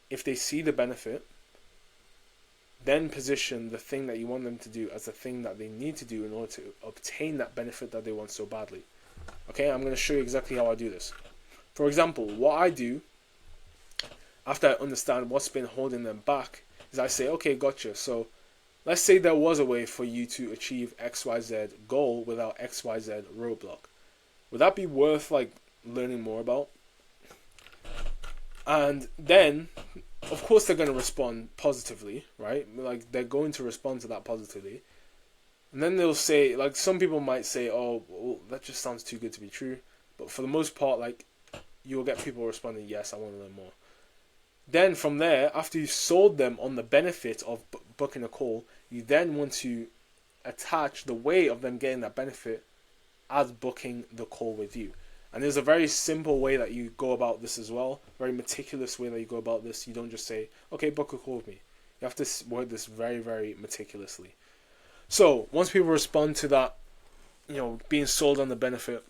if they see the benefit, then position the thing that you want them to do as the thing that they need to do in order to obtain that benefit that they want so badly. Okay, I'm going to show you exactly how I do this. For example, what I do after I understand what's been holding them back is I say, okay, gotcha. So let's say there was a way for you to achieve XYZ goal without XYZ roadblock. Would that be worth learning more about? And then, of course, they're going to respond positively, right? They're going to respond to that positively. And then they'll say, some people might say, oh, well, that just sounds too good to be true. But for the most part, you'll get people responding, yes, I want to learn more. Then from there, after you've sold them on the benefit of booking a call, you then want to attach the way of them getting that benefit as booking the call with you. And there's a very simple way that you go about this as well. Very meticulous way that you go about this. You don't just say, okay, book a call with me. You have to word this very, very meticulously. So once people respond to that, being sold on the benefit,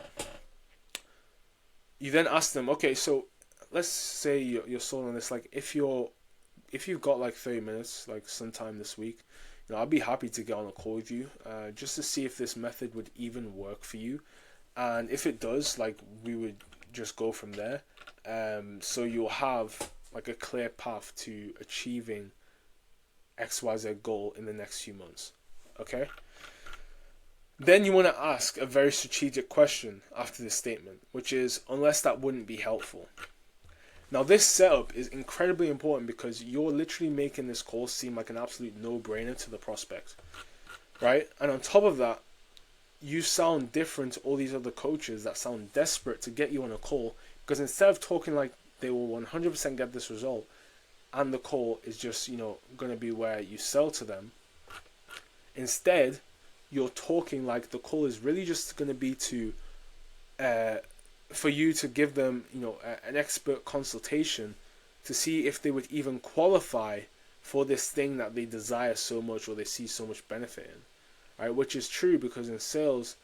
you then ask them, okay, so let's say you're sold on this. If you've got 30 minutes, sometime this week, I'd be happy to get on a call with you, just to see if this method would even work for you. And if it does, we would just go from there. So you'll have a clear path to achieving XYZ goal in the next few months. Okay? Then you want to ask a very strategic question after this statement, which is, unless that wouldn't be helpful. Now this setup is incredibly important because you're literally making this call seem like an absolute no-brainer to the prospect. Right? And on top of that, you sound different to all these other coaches that sound desperate to get you on a call, because instead of talking like they will 100% get this result and the call is just going to be where you sell to them, instead you're talking like the call is really just going to be to for you to give them an expert consultation to see if they would even qualify for this thing that they desire so much or they see so much benefit in. Right, which is true, because in sales,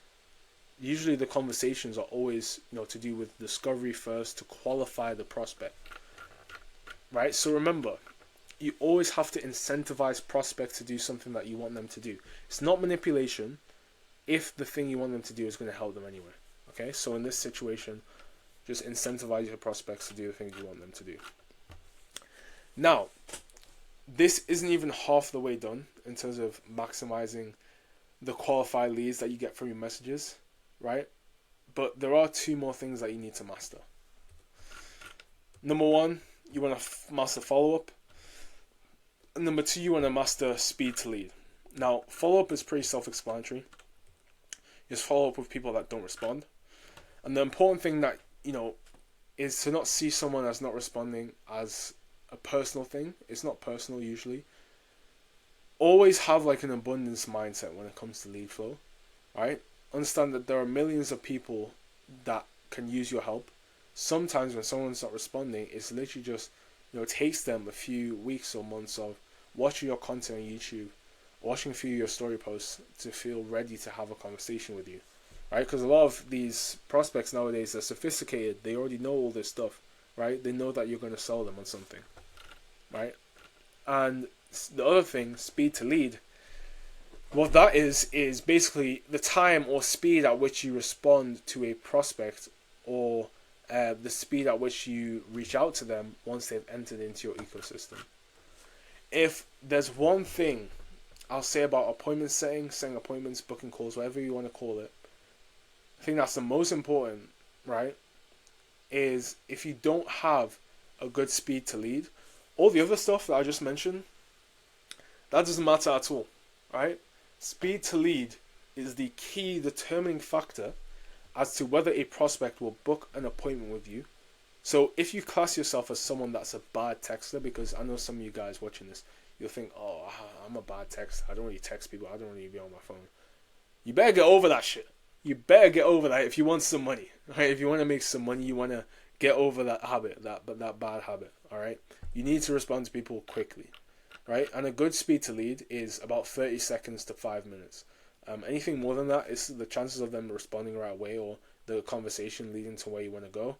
usually the conversations are always, to do with discovery first to qualify the prospect. Right, so remember, you always have to incentivize prospects to do something that you want them to do. It's not manipulation if the thing you want them to do is going to help them anyway. Okay, so in this situation, just incentivize your prospects to do the things you want them to do. Now, this isn't even half the way done in terms of maximizing the qualified leads that you get from your messages, right? But there are two more things that you need to master. Number one, you want to master follow-up. And number two, you want to master speed to lead. Now, follow-up is pretty self-explanatory. Just follow up with people that don't respond. And the important thing that, is to not see someone as not responding as a personal thing. It's not personal usually. Always have like an abundance mindset when it comes to lead flow, right? Understand that there are millions of people that can use your help. Sometimes when someone's not responding, it's literally just, it takes them a few weeks or months of watching your content on YouTube, watching a few of your story posts to feel ready to have a conversation with you, right? Because a lot of these prospects nowadays are sophisticated. They already know all this stuff, right? They know that you're going to sell them on something, right? And the other thing, speed to lead, what that is basically the time or speed at which you respond to a prospect, or the speed at which you reach out to them once they've entered into your ecosystem. If there's one thing I'll say about appointment setting appointments, booking calls, whatever you want to call it, I think that's the most important, right? Is if you don't have a good speed to lead, all the other stuff that I just mentioned, that doesn't matter at all, right? Speed to lead is the key determining factor as to whether a prospect will book an appointment with you. So if you class yourself as someone that's a bad texter, because I know some of you guys watching this, you'll think, oh, I'm a bad texter. I don't really text people. I don't really be on my phone. You better get over that shit. You better get over that if you want some money, right? If you want to make some money, you want to get over that habit, that bad habit, all right? You need to respond to people quickly, right? And a good speed to lead is about 30 seconds to 5 minutes. Anything more than that, is the chances of them responding right away or the conversation leading to where you want to go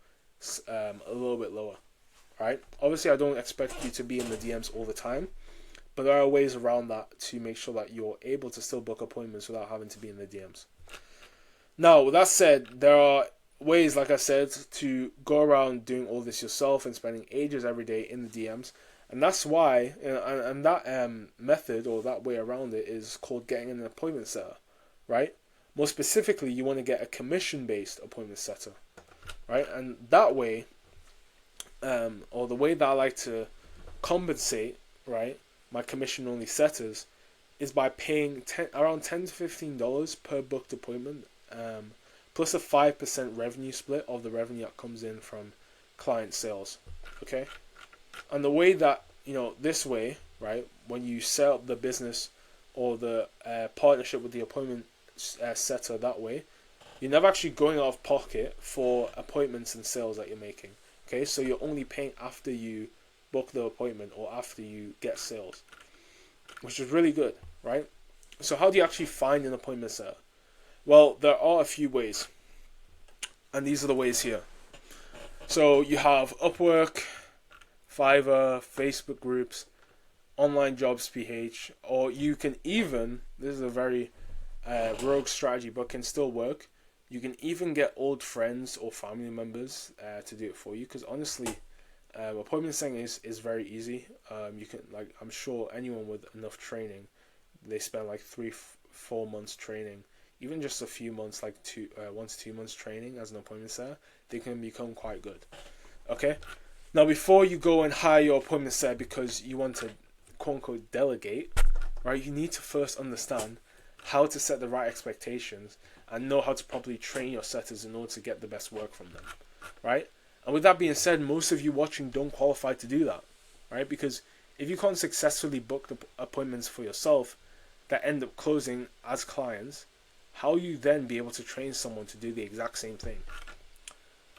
a little bit lower, right? Obviously, I don't expect you to be in the DMs all the time, but there are ways around that to make sure that you're able to still book appointments without having to be in the DMs. Now, with that said, there are ways, like I said, to go around doing all this yourself and spending ages every day in the DMs. And that's why, and that method or that way around it is called getting an appointment setter, right? More specifically, you want to get a commission-based appointment setter, right? And that way, or the way that I like to compensate, right, my commission-only setters is by paying around $10 to $15 per booked appointment, plus a 5% revenue split of the revenue that comes in from client sales, okay? And the way that, this way, right, when you set up the business or the partnership with the appointment setter that way, you're never actually going out of pocket for appointments and sales that you're making, okay? So you're only paying after you book the appointment or after you get sales, which is really good, right? So how do you actually find an appointment setter? Well, there are a few ways, and these are the ways here. So you have Upwork, Fiverr, Facebook groups, Online Jobs PH, or you can even, this is a very rogue strategy but can still work, you can even get old friends or family members to do it for you, because honestly, appointment setting is very easy. You can, like, I'm sure anyone with enough training, they spend like 3-4 months training, even just a few months, like 1 to 2 months training as an appointment setter, they can become quite good. Okay? Now, before you go and hire your appointment setter because you want to, quote unquote, delegate, right, you need to first understand how to set the right expectations and know how to properly train your setters in order to get the best work from them, right? And with that being said, most of you watching don't qualify to do that, right? Because if you can't successfully book the appointments for yourself that end up closing as clients, how will you then be able to train someone to do the exact same thing?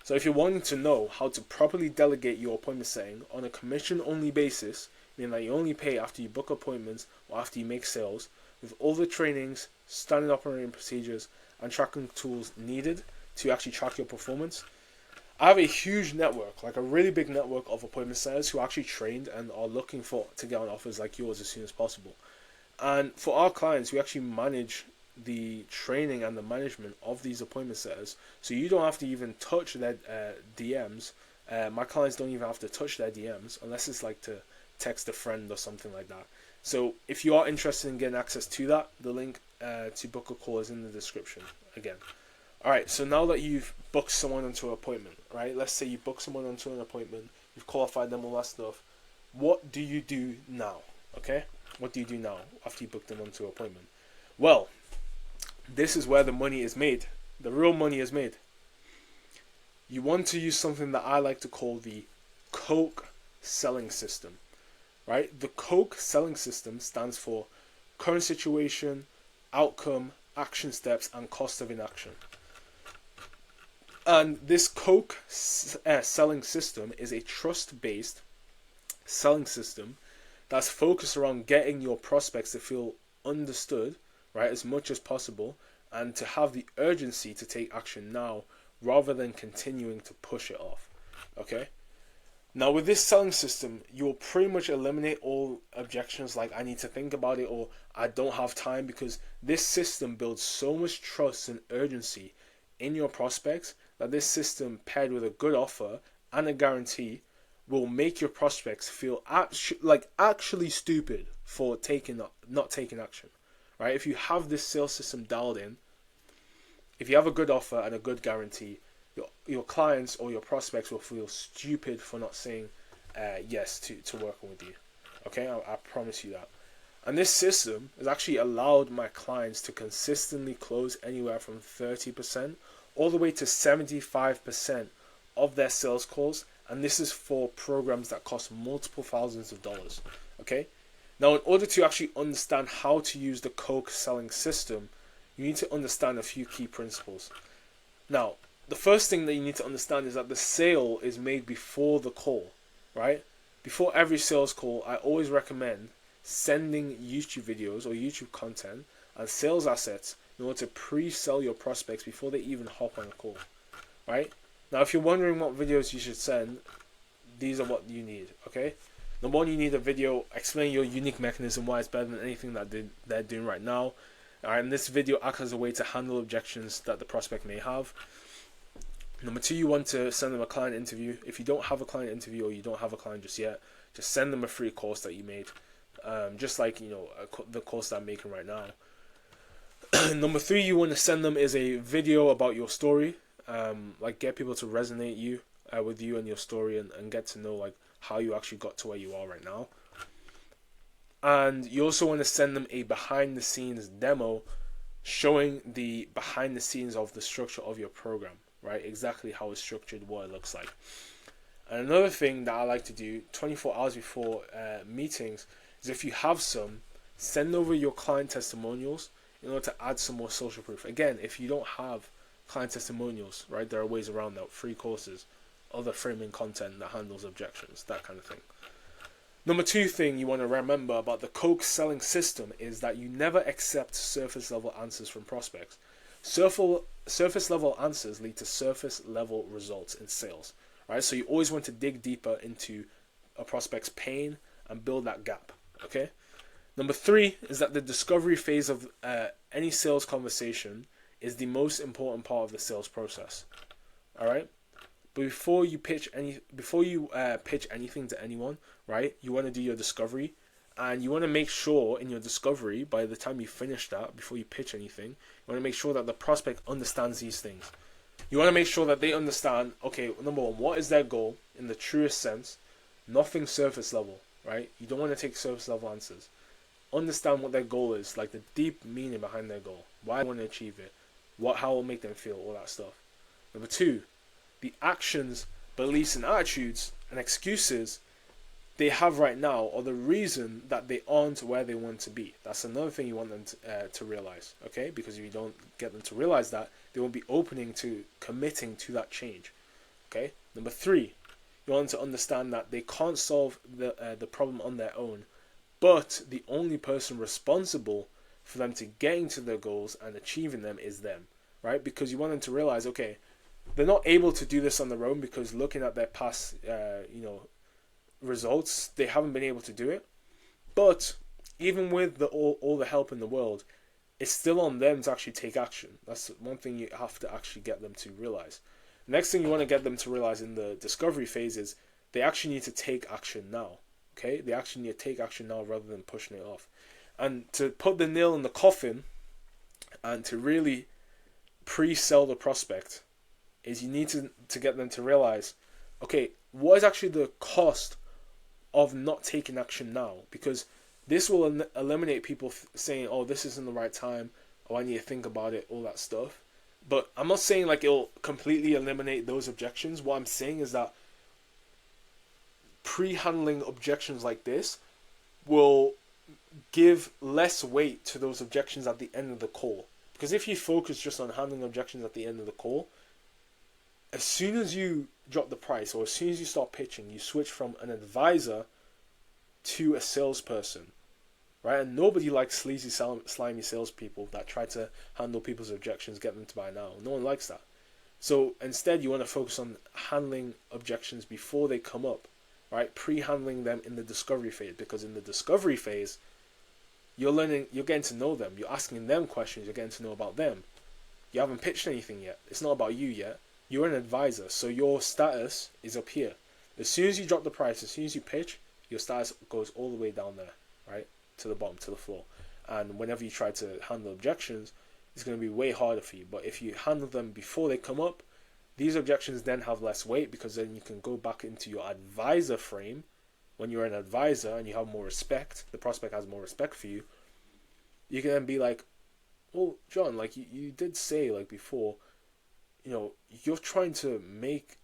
So if you're wanting to know how to properly delegate your appointment setting on a commission-only basis, meaning that you only pay after you book appointments or after you make sales, with all the trainings, standard operating procedures, and tracking tools needed to actually track your performance, I have a huge network, like a really big network of appointment setters who actually trained and are looking for to get on offers like yours as soon as possible. And for our clients, we actually manage the training and the management of these appointment setters, so you don't have to even touch their DMs. My clients don't even have to touch their DMs unless it's like to text a friend or something like that. So if you are interested in getting access to that, the link to book a call is in the description again. Alright, so now that you've booked someone onto an appointment, right? Let's say you book someone onto an appointment, you've qualified them, all that stuff. What do you do now? Okay? What do you do now after you book them onto an appointment? Well, this is where the money is made. The real money is made. You want to use something that I like to call the Coke selling system. Right? The Coke selling system stands for current situation, outcome, action steps, and cost of inaction. And this Coke selling system is a trust-based selling system that's focused around getting your prospects to feel understood, right, as much as possible, and to have the urgency to take action now rather than continuing to push it off. Okay? Now, with this selling system, you'll pretty much eliminate all objections like I need to think about it or I don't have time, because this system builds so much trust and urgency in your prospects that this system, paired with a good offer and a guarantee, will make your prospects feel actually stupid for not taking action. Right? If you have this sales system dialed in, if you have a good offer and a good guarantee, your clients or your prospects will feel stupid for not saying yes to working with you. Okay, I promise you that. And this system has actually allowed my clients to consistently close anywhere from 30% all the way to 75% of their sales calls, and this is for programs that cost multiple thousands of dollars. Okay, now in order to actually understand how to use the Coke selling system, you need to understand a few key principles. Now, the first thing that you need to understand is that the sale is made before the call, right? Before every sales call, I always recommend sending YouTube videos or YouTube content and sales assets in order to pre-sell your prospects before they even hop on a call, right? Now, if you're wondering what videos you should send, these are what you need, okay? Number one, you need a video explaining your unique mechanism, why it's better than anything that they're doing right now. Alright, and this video acts as a way to handle objections that the prospect may have. Number two, you want to send them a client interview. If you don't have a client interview or you don't have a client just yet, just send them a free course that you made. Just like, the course that I'm making right now. Number three, you want to send them is a video about your story. Like get people to resonate with you and your story and get to know like how you actually got to where you are right now. And you also want to send them a behind the scenes demo showing the behind the scenes of the structure of your program, right? Exactly how it's structured, what it looks like. And another thing that I like to do 24 hours before meetings is, if you have some, send over your client testimonials in order to add some more social proof. Again, if you don't have client testimonials, right, there are ways around that, free courses, other framing content that handles objections, that kind of thing. Number two thing you want to remember about the Coke selling system is that you never accept surface level answers from prospects. Surface level answers lead to surface level results in sales, right? So you always want to dig deeper into a prospect's pain and build that gap, okay? Number three is that the discovery phase of any sales conversation is the most important part of the sales process, all right? But before you pitch anything to anyone, right, you want to do your discovery, and you want to make sure in your discovery, by the time you finish that, before you pitch anything, you want to make sure that the prospect understands these things. You want to make sure that they understand, okay, number one, what is their goal in the truest sense? Nothing surface level, right? You don't want to take surface level answers. Understand what their goal is, like the deep meaning behind their goal, why they want to achieve it, how it will make them feel, all that stuff. Number two, the actions, beliefs, and attitudes and excuses they have right now are the reason that they aren't where they want to be. That's another thing you want them to realize, okay? Because if you don't get them to realize that, they won't be opening to committing to that change, okay? Number three, you want them to understand that they can't solve the problem on their own, but the only person responsible for them to getting to their goals and achieving them is them, right? Because you want them to realize, okay, they're not able to do this on their own because looking at their past, results, they haven't been able to do it. But even with all the help in the world, it's still on them to actually take action. That's one thing you have to actually get them to realize. The next thing you want to get them to realize in the discovery phase is they actually need to take action now. Okay? They actually need to take action now rather than pushing it off. And to put the nail in the coffin and to really pre-sell the prospect is you need to get them to realize, okay, what is actually the cost of not taking action now? Because this will eliminate people saying, oh, this isn't the right time, oh, I need to think about it, all that stuff. But I'm not saying like it'll completely eliminate those objections. What I'm saying is that pre-handling objections like this will give less weight to those objections at the end of the call. Because if you focus just on handling objections at the end of the call, as soon as you drop the price or as soon as you start pitching, you switch from an advisor to a salesperson, right? And nobody likes sleazy, slimy salespeople that try to handle people's objections, get them to buy now. No one likes that. So instead, you want to focus on handling objections before they come up, right? Pre-handling them in the discovery phase, because in the discovery phase, you're getting to know them. You're asking them questions. You're getting to know about them. You haven't pitched anything yet. It's not about you yet. You're an advisor, so your status is up here. As soon as you drop the price, as soon as you pitch, your status goes all the way down there, right? To the bottom, to the floor. And whenever you try to handle objections, it's going to be way harder for you. But if you handle them before they come up, these objections then have less weight, because then you can go back into your advisor frame. When you're an advisor and you have more respect, the prospect has more respect for you, you can then be like, well, John, like you did say like before, you're trying to make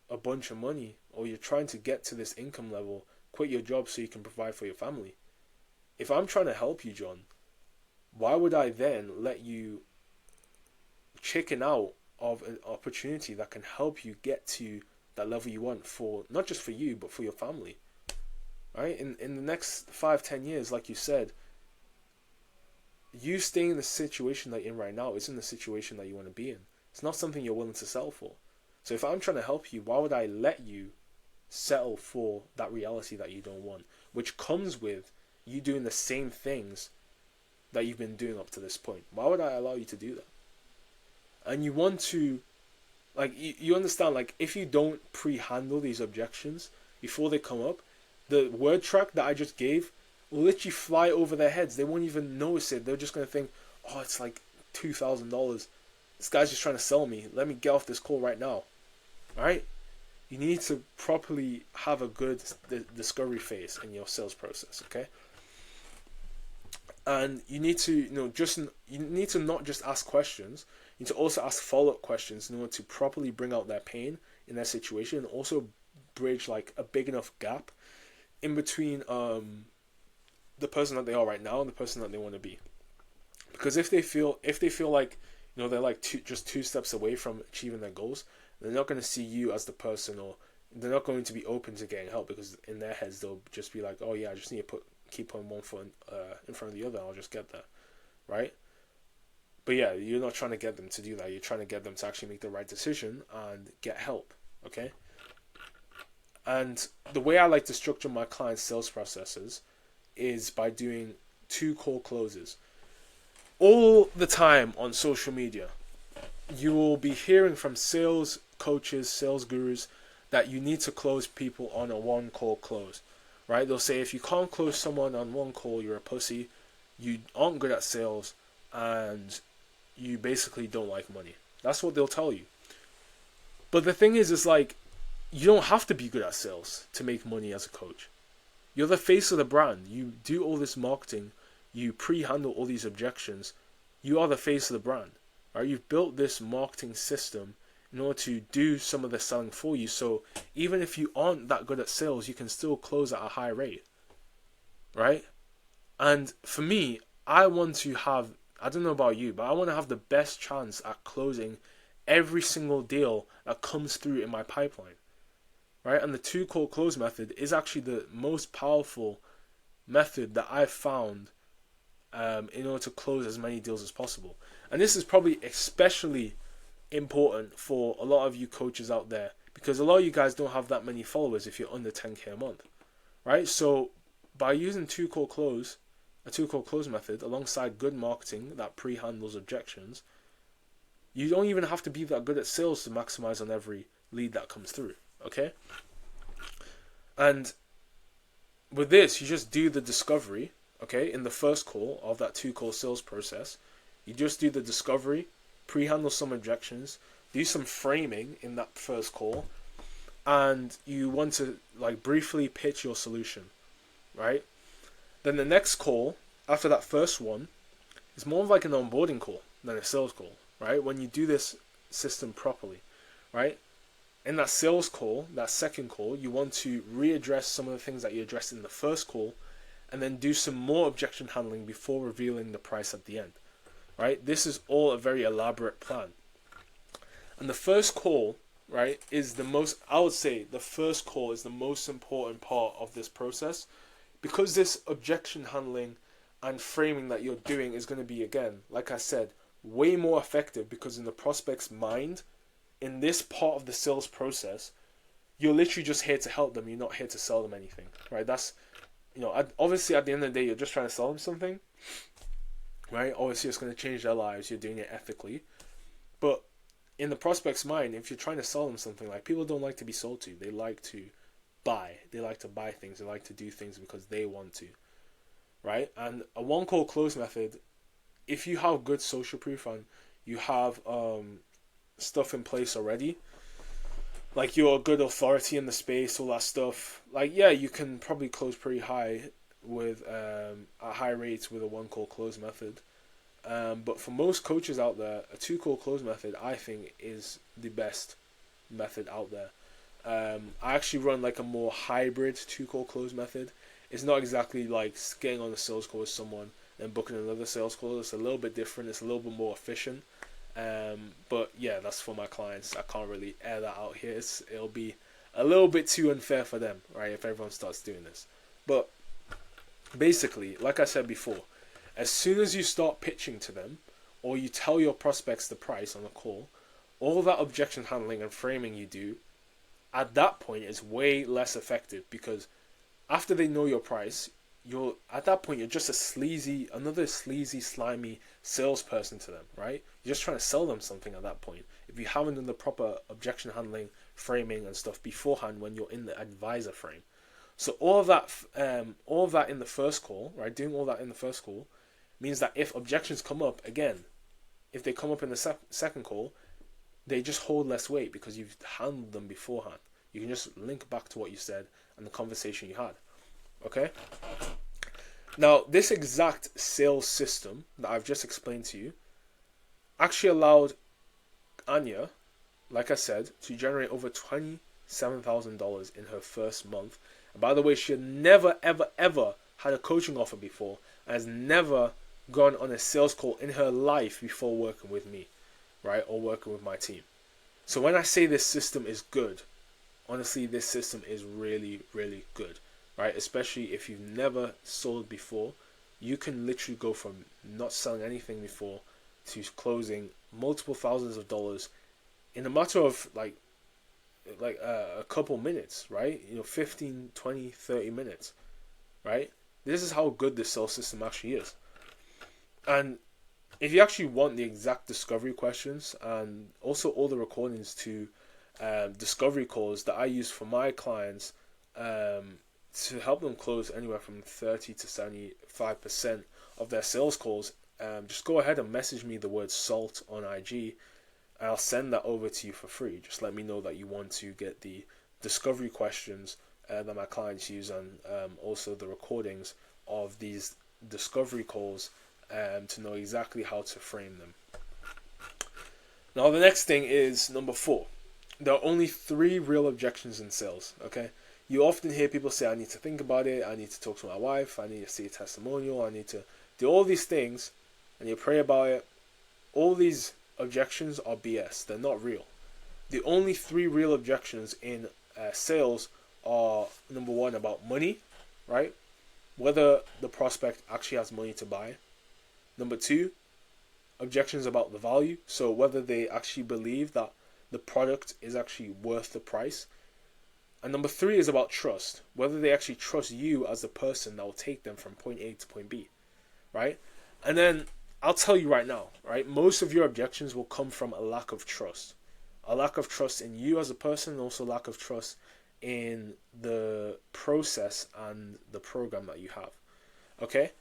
a bunch of money, or you're trying to get to this income level, quit your job so you can provide for your family. If I'm trying to help you, John, why would I then let you chicken out of an opportunity that can help you get to that level you want, for not just for you, but for your family, right? In the next 5-10 years, like you said, you staying in the situation that you're in right now isn't the situation that you want to be in. It's not something you're willing to settle for. So if I'm trying to help you, why would I let you settle for that reality that you don't want, which comes with you doing the same things that you've been doing up to this point? Why would I allow you to do that? And you want to, like, you understand, like, if you don't pre-handle these objections before they come up, the word track that I just gave will literally fly over their heads. They won't even notice it. They're just going to think, oh, it's like $2,000. This guy's just trying to sell me. Let me get off this call right now. Alright? You need to properly have a good discovery phase in your sales process, okay? And you need to, you need to not just ask questions. You need to also ask follow-up questions in order to properly bring out their pain in their situation, and also bridge like a big enough gap in between the person that they are right now and the person that they want to be. Because if they feel like they're like just two steps away from achieving their goals, they're not going to see you as the person, or they're not going to be open to getting help, because in their heads they'll just be like, oh yeah, I just need to keep putting one foot in front of the other, and I'll just get there, right? But yeah, you're not trying to get them to do that. You're trying to get them to actually make the right decision and get help, okay? And the way I like to structure my clients' sales processes is by doing 2 call closes. All the time on social media, you will be hearing from sales coaches, sales gurus, that you need to close people on a 1 call close, right? They'll say if you can't close someone on 1 call, you're a pussy, you aren't good at sales, and you basically don't like money. That's what they'll tell you. But the thing is like, you don't have to be good at sales to make money as a coach. You're the face of the brand. You do all this marketing. You pre-handle all these objections. You are the face of the brand. Right? You've built this marketing system in order to do some of the selling for you. So even if you aren't that good at sales, you can still close at a high rate. Right? And for me, I want to have, I don't know about you, but I want to have the best chance at closing every single deal that comes through in my pipeline. Right? And the 2 call close method is actually the most powerful method that I've found in order to close as many deals as possible. And this is probably especially important for a lot of you coaches out there, because a lot of you guys don't have that many followers if you're under 10k a month, right? So by using a two-call close method alongside good marketing that pre-handles objections, you don't even have to be that good at sales to maximize on every lead that comes through, okay? And with this, you just do the discovery, okay, in the first call of that two-call sales process. You just do the discovery, pre-handle some objections, do some framing in that first call, and you want to like briefly pitch your solution, right? Then the next call after that first one is more of like an onboarding call than a sales call, right? When you do this system properly, right? In that sales call, that second call, you want to readdress some of the things that you addressed in the first call, and then do some more objection handling before revealing the price at the end, right? This is all a very elaborate plan. And the first call, right, is the most, I would say the first call is the most important part of this process, because this objection handling and framing that you're doing is going to be, again, like I said, way more effective, because in the prospect's mind, in this part of the sales process, you're literally just here to help them. You're not here to sell them anything, right? That's, obviously at the end of the day, you're just trying to sell them something, right? Obviously it's going to change their lives. You're doing it ethically. But in the prospect's mind, if you're trying to sell them something, like, people don't like to be sold to. They like to buy. They like to buy things. They like to do things because they want to, right? And a one-call close method, if you have good social proof and you have stuff in place already, like you're a good authority in the space, all that stuff, like, yeah, you can probably close pretty high with at high rates with a one-call close method. But for most coaches out there, a two-call close method, I think, is the best method out there. I actually run like a more hybrid two-call close method. It's not exactly like getting on a sales call with someone and booking another sales call. It's a little bit different. It's a little bit more efficient. But yeah, that's for my clients. I can't really air that out here. It'll be a little bit too unfair for them, right, if everyone starts doing this. But basically, like I said before, as soon as you start pitching to them, or you tell your prospects the price on a call, all that objection handling and framing you do, at that point is way less effective, because after they know your price, at that point you're just another sleazy, slimy salesperson to them, right? You're just trying to sell them something at that point. If you haven't done the proper objection handling, framing, and stuff beforehand when you're in the advisor frame. So all of that in the first call, right? Doing all that in the first call means that if objections come up again, if they come up in the second call, they just hold less weight because you've handled them beforehand. You can just link back to what you said and the conversation you had. Okay? Now, this exact sales system that I've just explained to you actually allowed Anya, like I said, to generate over $27,000 in her first month. And by the way, she had never, ever, ever had a coaching offer before, and has never gone on a sales call in her life before working with me, right, or working with my team. So when I say this system is good, honestly, this system is really, really good, right? Especially if you've never sold before, you can literally go from not selling anything before to closing multiple thousands of dollars in a matter of like a couple minutes, right? 15, 20, 30 minutes, right? This is how good this sales system actually is. And if you actually want the exact discovery questions and also all the recordings to discovery calls that I use for my clients to help them close anywhere from 30 to 75% of their sales calls, just go ahead and message me the word SALT on IG. I'll send that over to you for free. Just let me know that you want to get the discovery questions that my clients use, and also the recordings of these discovery calls to know exactly how to frame them. Now, the next thing is number 4. There are only 3 real objections in sales, okay? You often hear people say, I need to think about it, I need to talk to my wife, I need to see a testimonial, I need to do all these things, and you pray about it. All these objections are BS. They're not real. The only 3 real objections in sales are, number 1, about money, right? Whether the prospect actually has money to buy. Number 2, objections about the value, so whether they actually believe that the product is actually worth the price. And number three is about trust, whether they actually trust you as the person that will take them from point A to point B, right? And then I'll tell you right now, right? Most of your objections will come from a lack of trust. A lack of trust in you as a person, and also lack of trust in the process and the program that you have. Okay?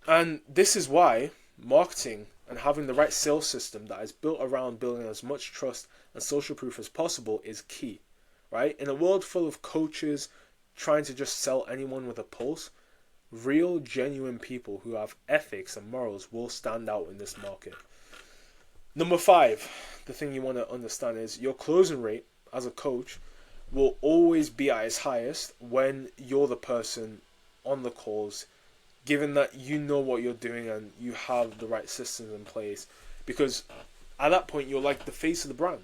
And this is why marketing and having the right sales system that is built around building as much trust and social proof as possible is key, right? In a world full of coaches trying to just sell anyone with a pulse, real, genuine people who have ethics and morals will stand out in this market. Number five, the thing you want to understand is your closing rate as a coach will always be at its highest when you're the person on the calls, given that you know what you're doing and you have the right systems in place. Because at that point, you're like the face of the brand,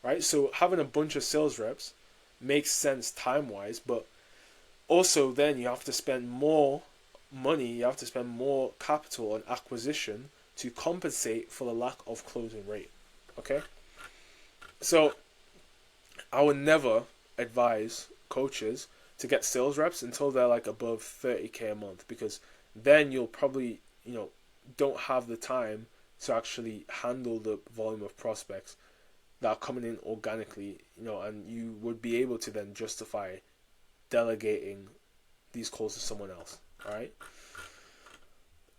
right? So having a bunch of sales reps makes sense time-wise, but also then you have to spend more money, you have to spend more capital on acquisition to compensate for the lack of closing rate, okay? So I would never advise coaches to get sales reps until they're like above 30K a month, because then you'll probably, don't have the time to actually handle the volume of prospects that are coming in organically, and you would be able to then justify delegating these calls to someone else, all right?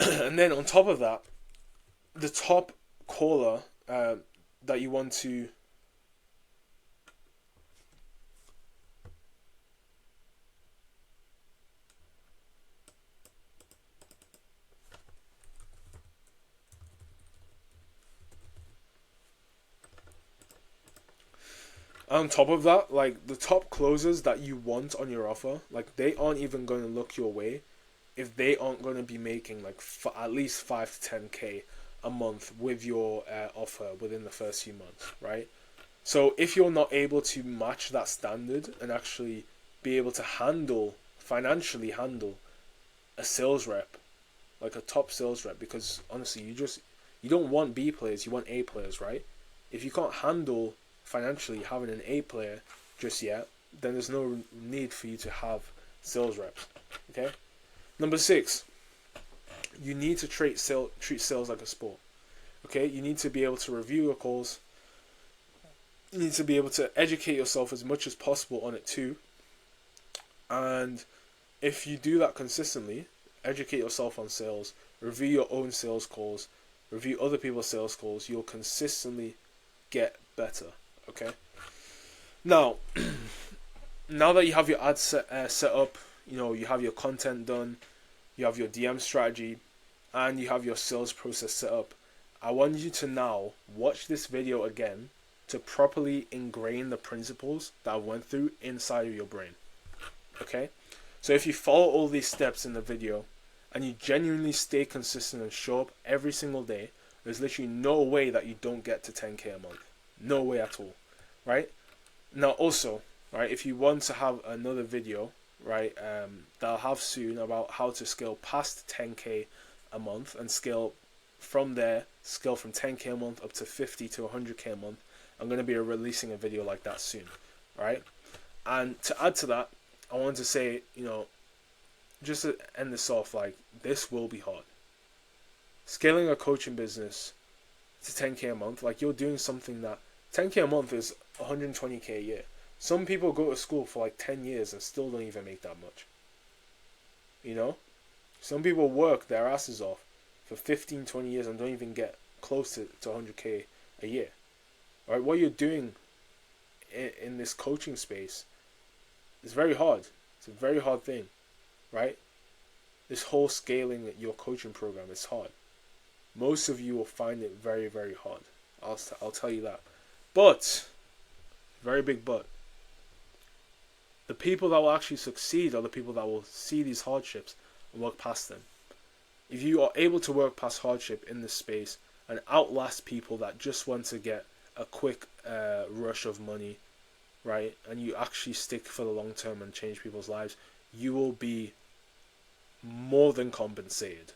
And then on top of that, the top caller that you want to on top of that, like the top closers that you want on your offer, like they aren't even going to look your way if they aren't going to be making like at least 5 to 10K a month with your offer within the first few months, right? So if you're not able to match that standard and actually be able to financially handle a sales rep, like a top sales rep, because honestly, you don't want B players, you want A players, right? If you can't handle financially having an A player just yet, then there's no need for you to have sales reps, okay? Number 6, you need to treat sales like a sport, okay? You need to be able to review your calls. You need to be able to educate yourself as much as possible on it too. And if you do that consistently, educate yourself on sales, review your own sales calls, review other people's sales calls, you'll consistently get better, okay? Now, now that you have your ads set up, you have your content done, you have your DM strategy, and you have your sales process set up, I want you to now watch this video again to properly ingrain the principles that I went through inside of your brain, okay? So if you follow all these steps in the video and you genuinely stay consistent and show up every single day, there's literally no way that you don't get to 10K a month. No way at all, right? Now also, right, if you want to have another video, right, that I'll have soon about how to scale past 10K a month and scale from 10K a month up to 50 to 100K a month, I'm going to be releasing a video like that soon, right? And to add to that, I want to say, just to end this off, like, this will be hard. Scaling a coaching business to 10K a month, like, you're doing something that 10K a month is 120K a year. Some people go to school for like 10 years and still don't even make that much. Some people work their asses off for 15, 20 years and don't even get close to 100K a year. All right, what you're doing in this coaching space is very hard. It's a very hard thing, right? This whole scaling your coaching program is hard. Most of you will find it very, very hard. I'll tell you that. But, very big but, the people that will actually succeed are the people that will see these hardships and work past them. If you are able to work past hardship in this space and outlast people that just want to get a quick rush of money, right, and you actually stick for the long term and change people's lives, you will be more than compensated.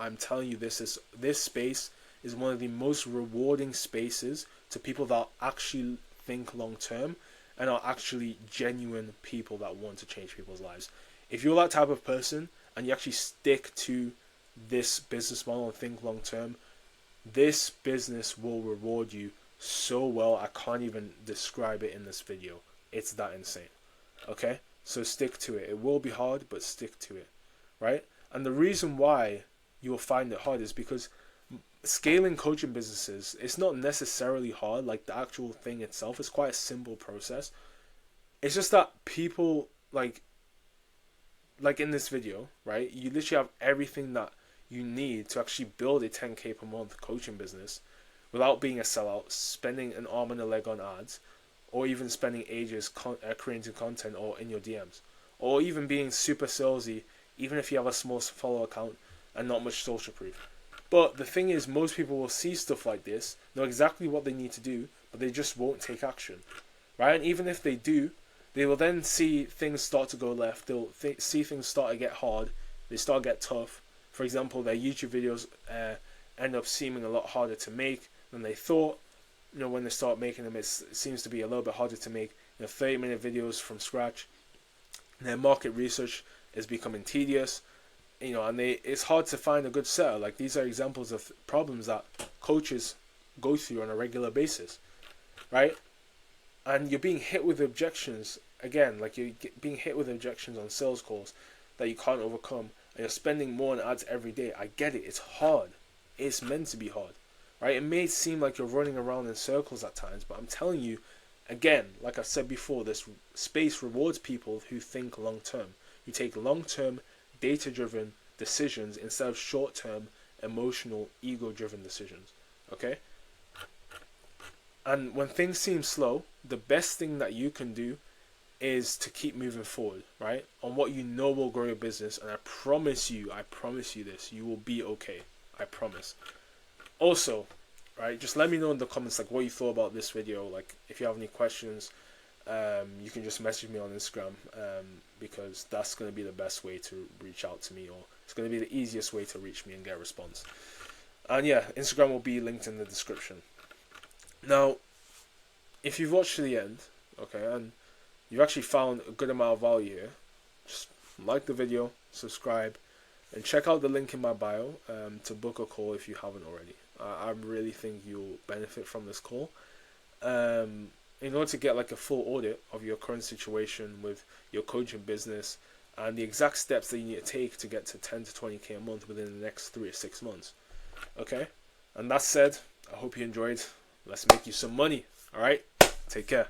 I'm telling you, this space is one of the most rewarding spaces to people that actually think long term and are actually genuine people that want to change people's lives. If you're that type of person and you actually stick to this business model and think long term, this business will reward you so well. I can't even describe it in this video. It's that insane. Okay? So stick to it. It will be hard, but stick to it. Right? And the reason why you will find it hard is because scaling coaching businesses, it's not necessarily hard. Like the actual thing itself is quite a simple process. It's just that people like in this video, right? You literally have everything that you need to actually build a 10K per month coaching business without being a sellout, spending an arm and a leg on ads, or even spending ages creating content or in your DMs, or even being super salesy, even if you have a small follower account and not much social proof. But the thing is, most people will see stuff like this, know exactly what they need to do, but they just won't take action, right? And even if they do, they will then see things start to go left. They'll see things start to get hard. They start to get tough. For example, their YouTube videos end up seeming a lot harder to make than they thought. You know, when they start making them, it seems to be a little bit harder to make. 30-minute videos from scratch. Their market research is becoming tedious. And it's hard to find a good seller. Like, these are examples of problems that coaches go through on a regular basis, right? And you're being hit with objections again. Like, you're being hit with objections on sales calls that you can't overcome, and you're spending more on ads every day. I get it. It's hard. It's meant to be hard, right? It may seem like you're running around in circles at times, but I'm telling you, again, like I said before, this space rewards people who think long term, who take long term, data-driven decisions instead of short-term, emotional, ego-driven decisions. Okay? And when things seem slow, the best thing that you can do is to keep moving forward, right? On what you know will grow your business. And I promise you this, you will be okay. I promise. Also, right, just let me know in the comments like what you thought about this video. Like, if you have any questions, you can just message me on Instagram, because that's going to be the best way to reach out to me, or it's going to be the easiest way to reach me and get a response. And yeah, Instagram will be linked in the description. Now, if you've watched to the end, okay, and you've actually found a good amount of value here, just like the video, subscribe, and check out the link in my bio to book a call if you haven't already. I really think you'll benefit from this call. In order to get like a full audit of your current situation with your coaching business and the exact steps that you need to take to get to 10 to 20K a month within the next 3 to 6 months. Okay? And that said, I hope you enjoyed. Let's make you some money. All right? Take care.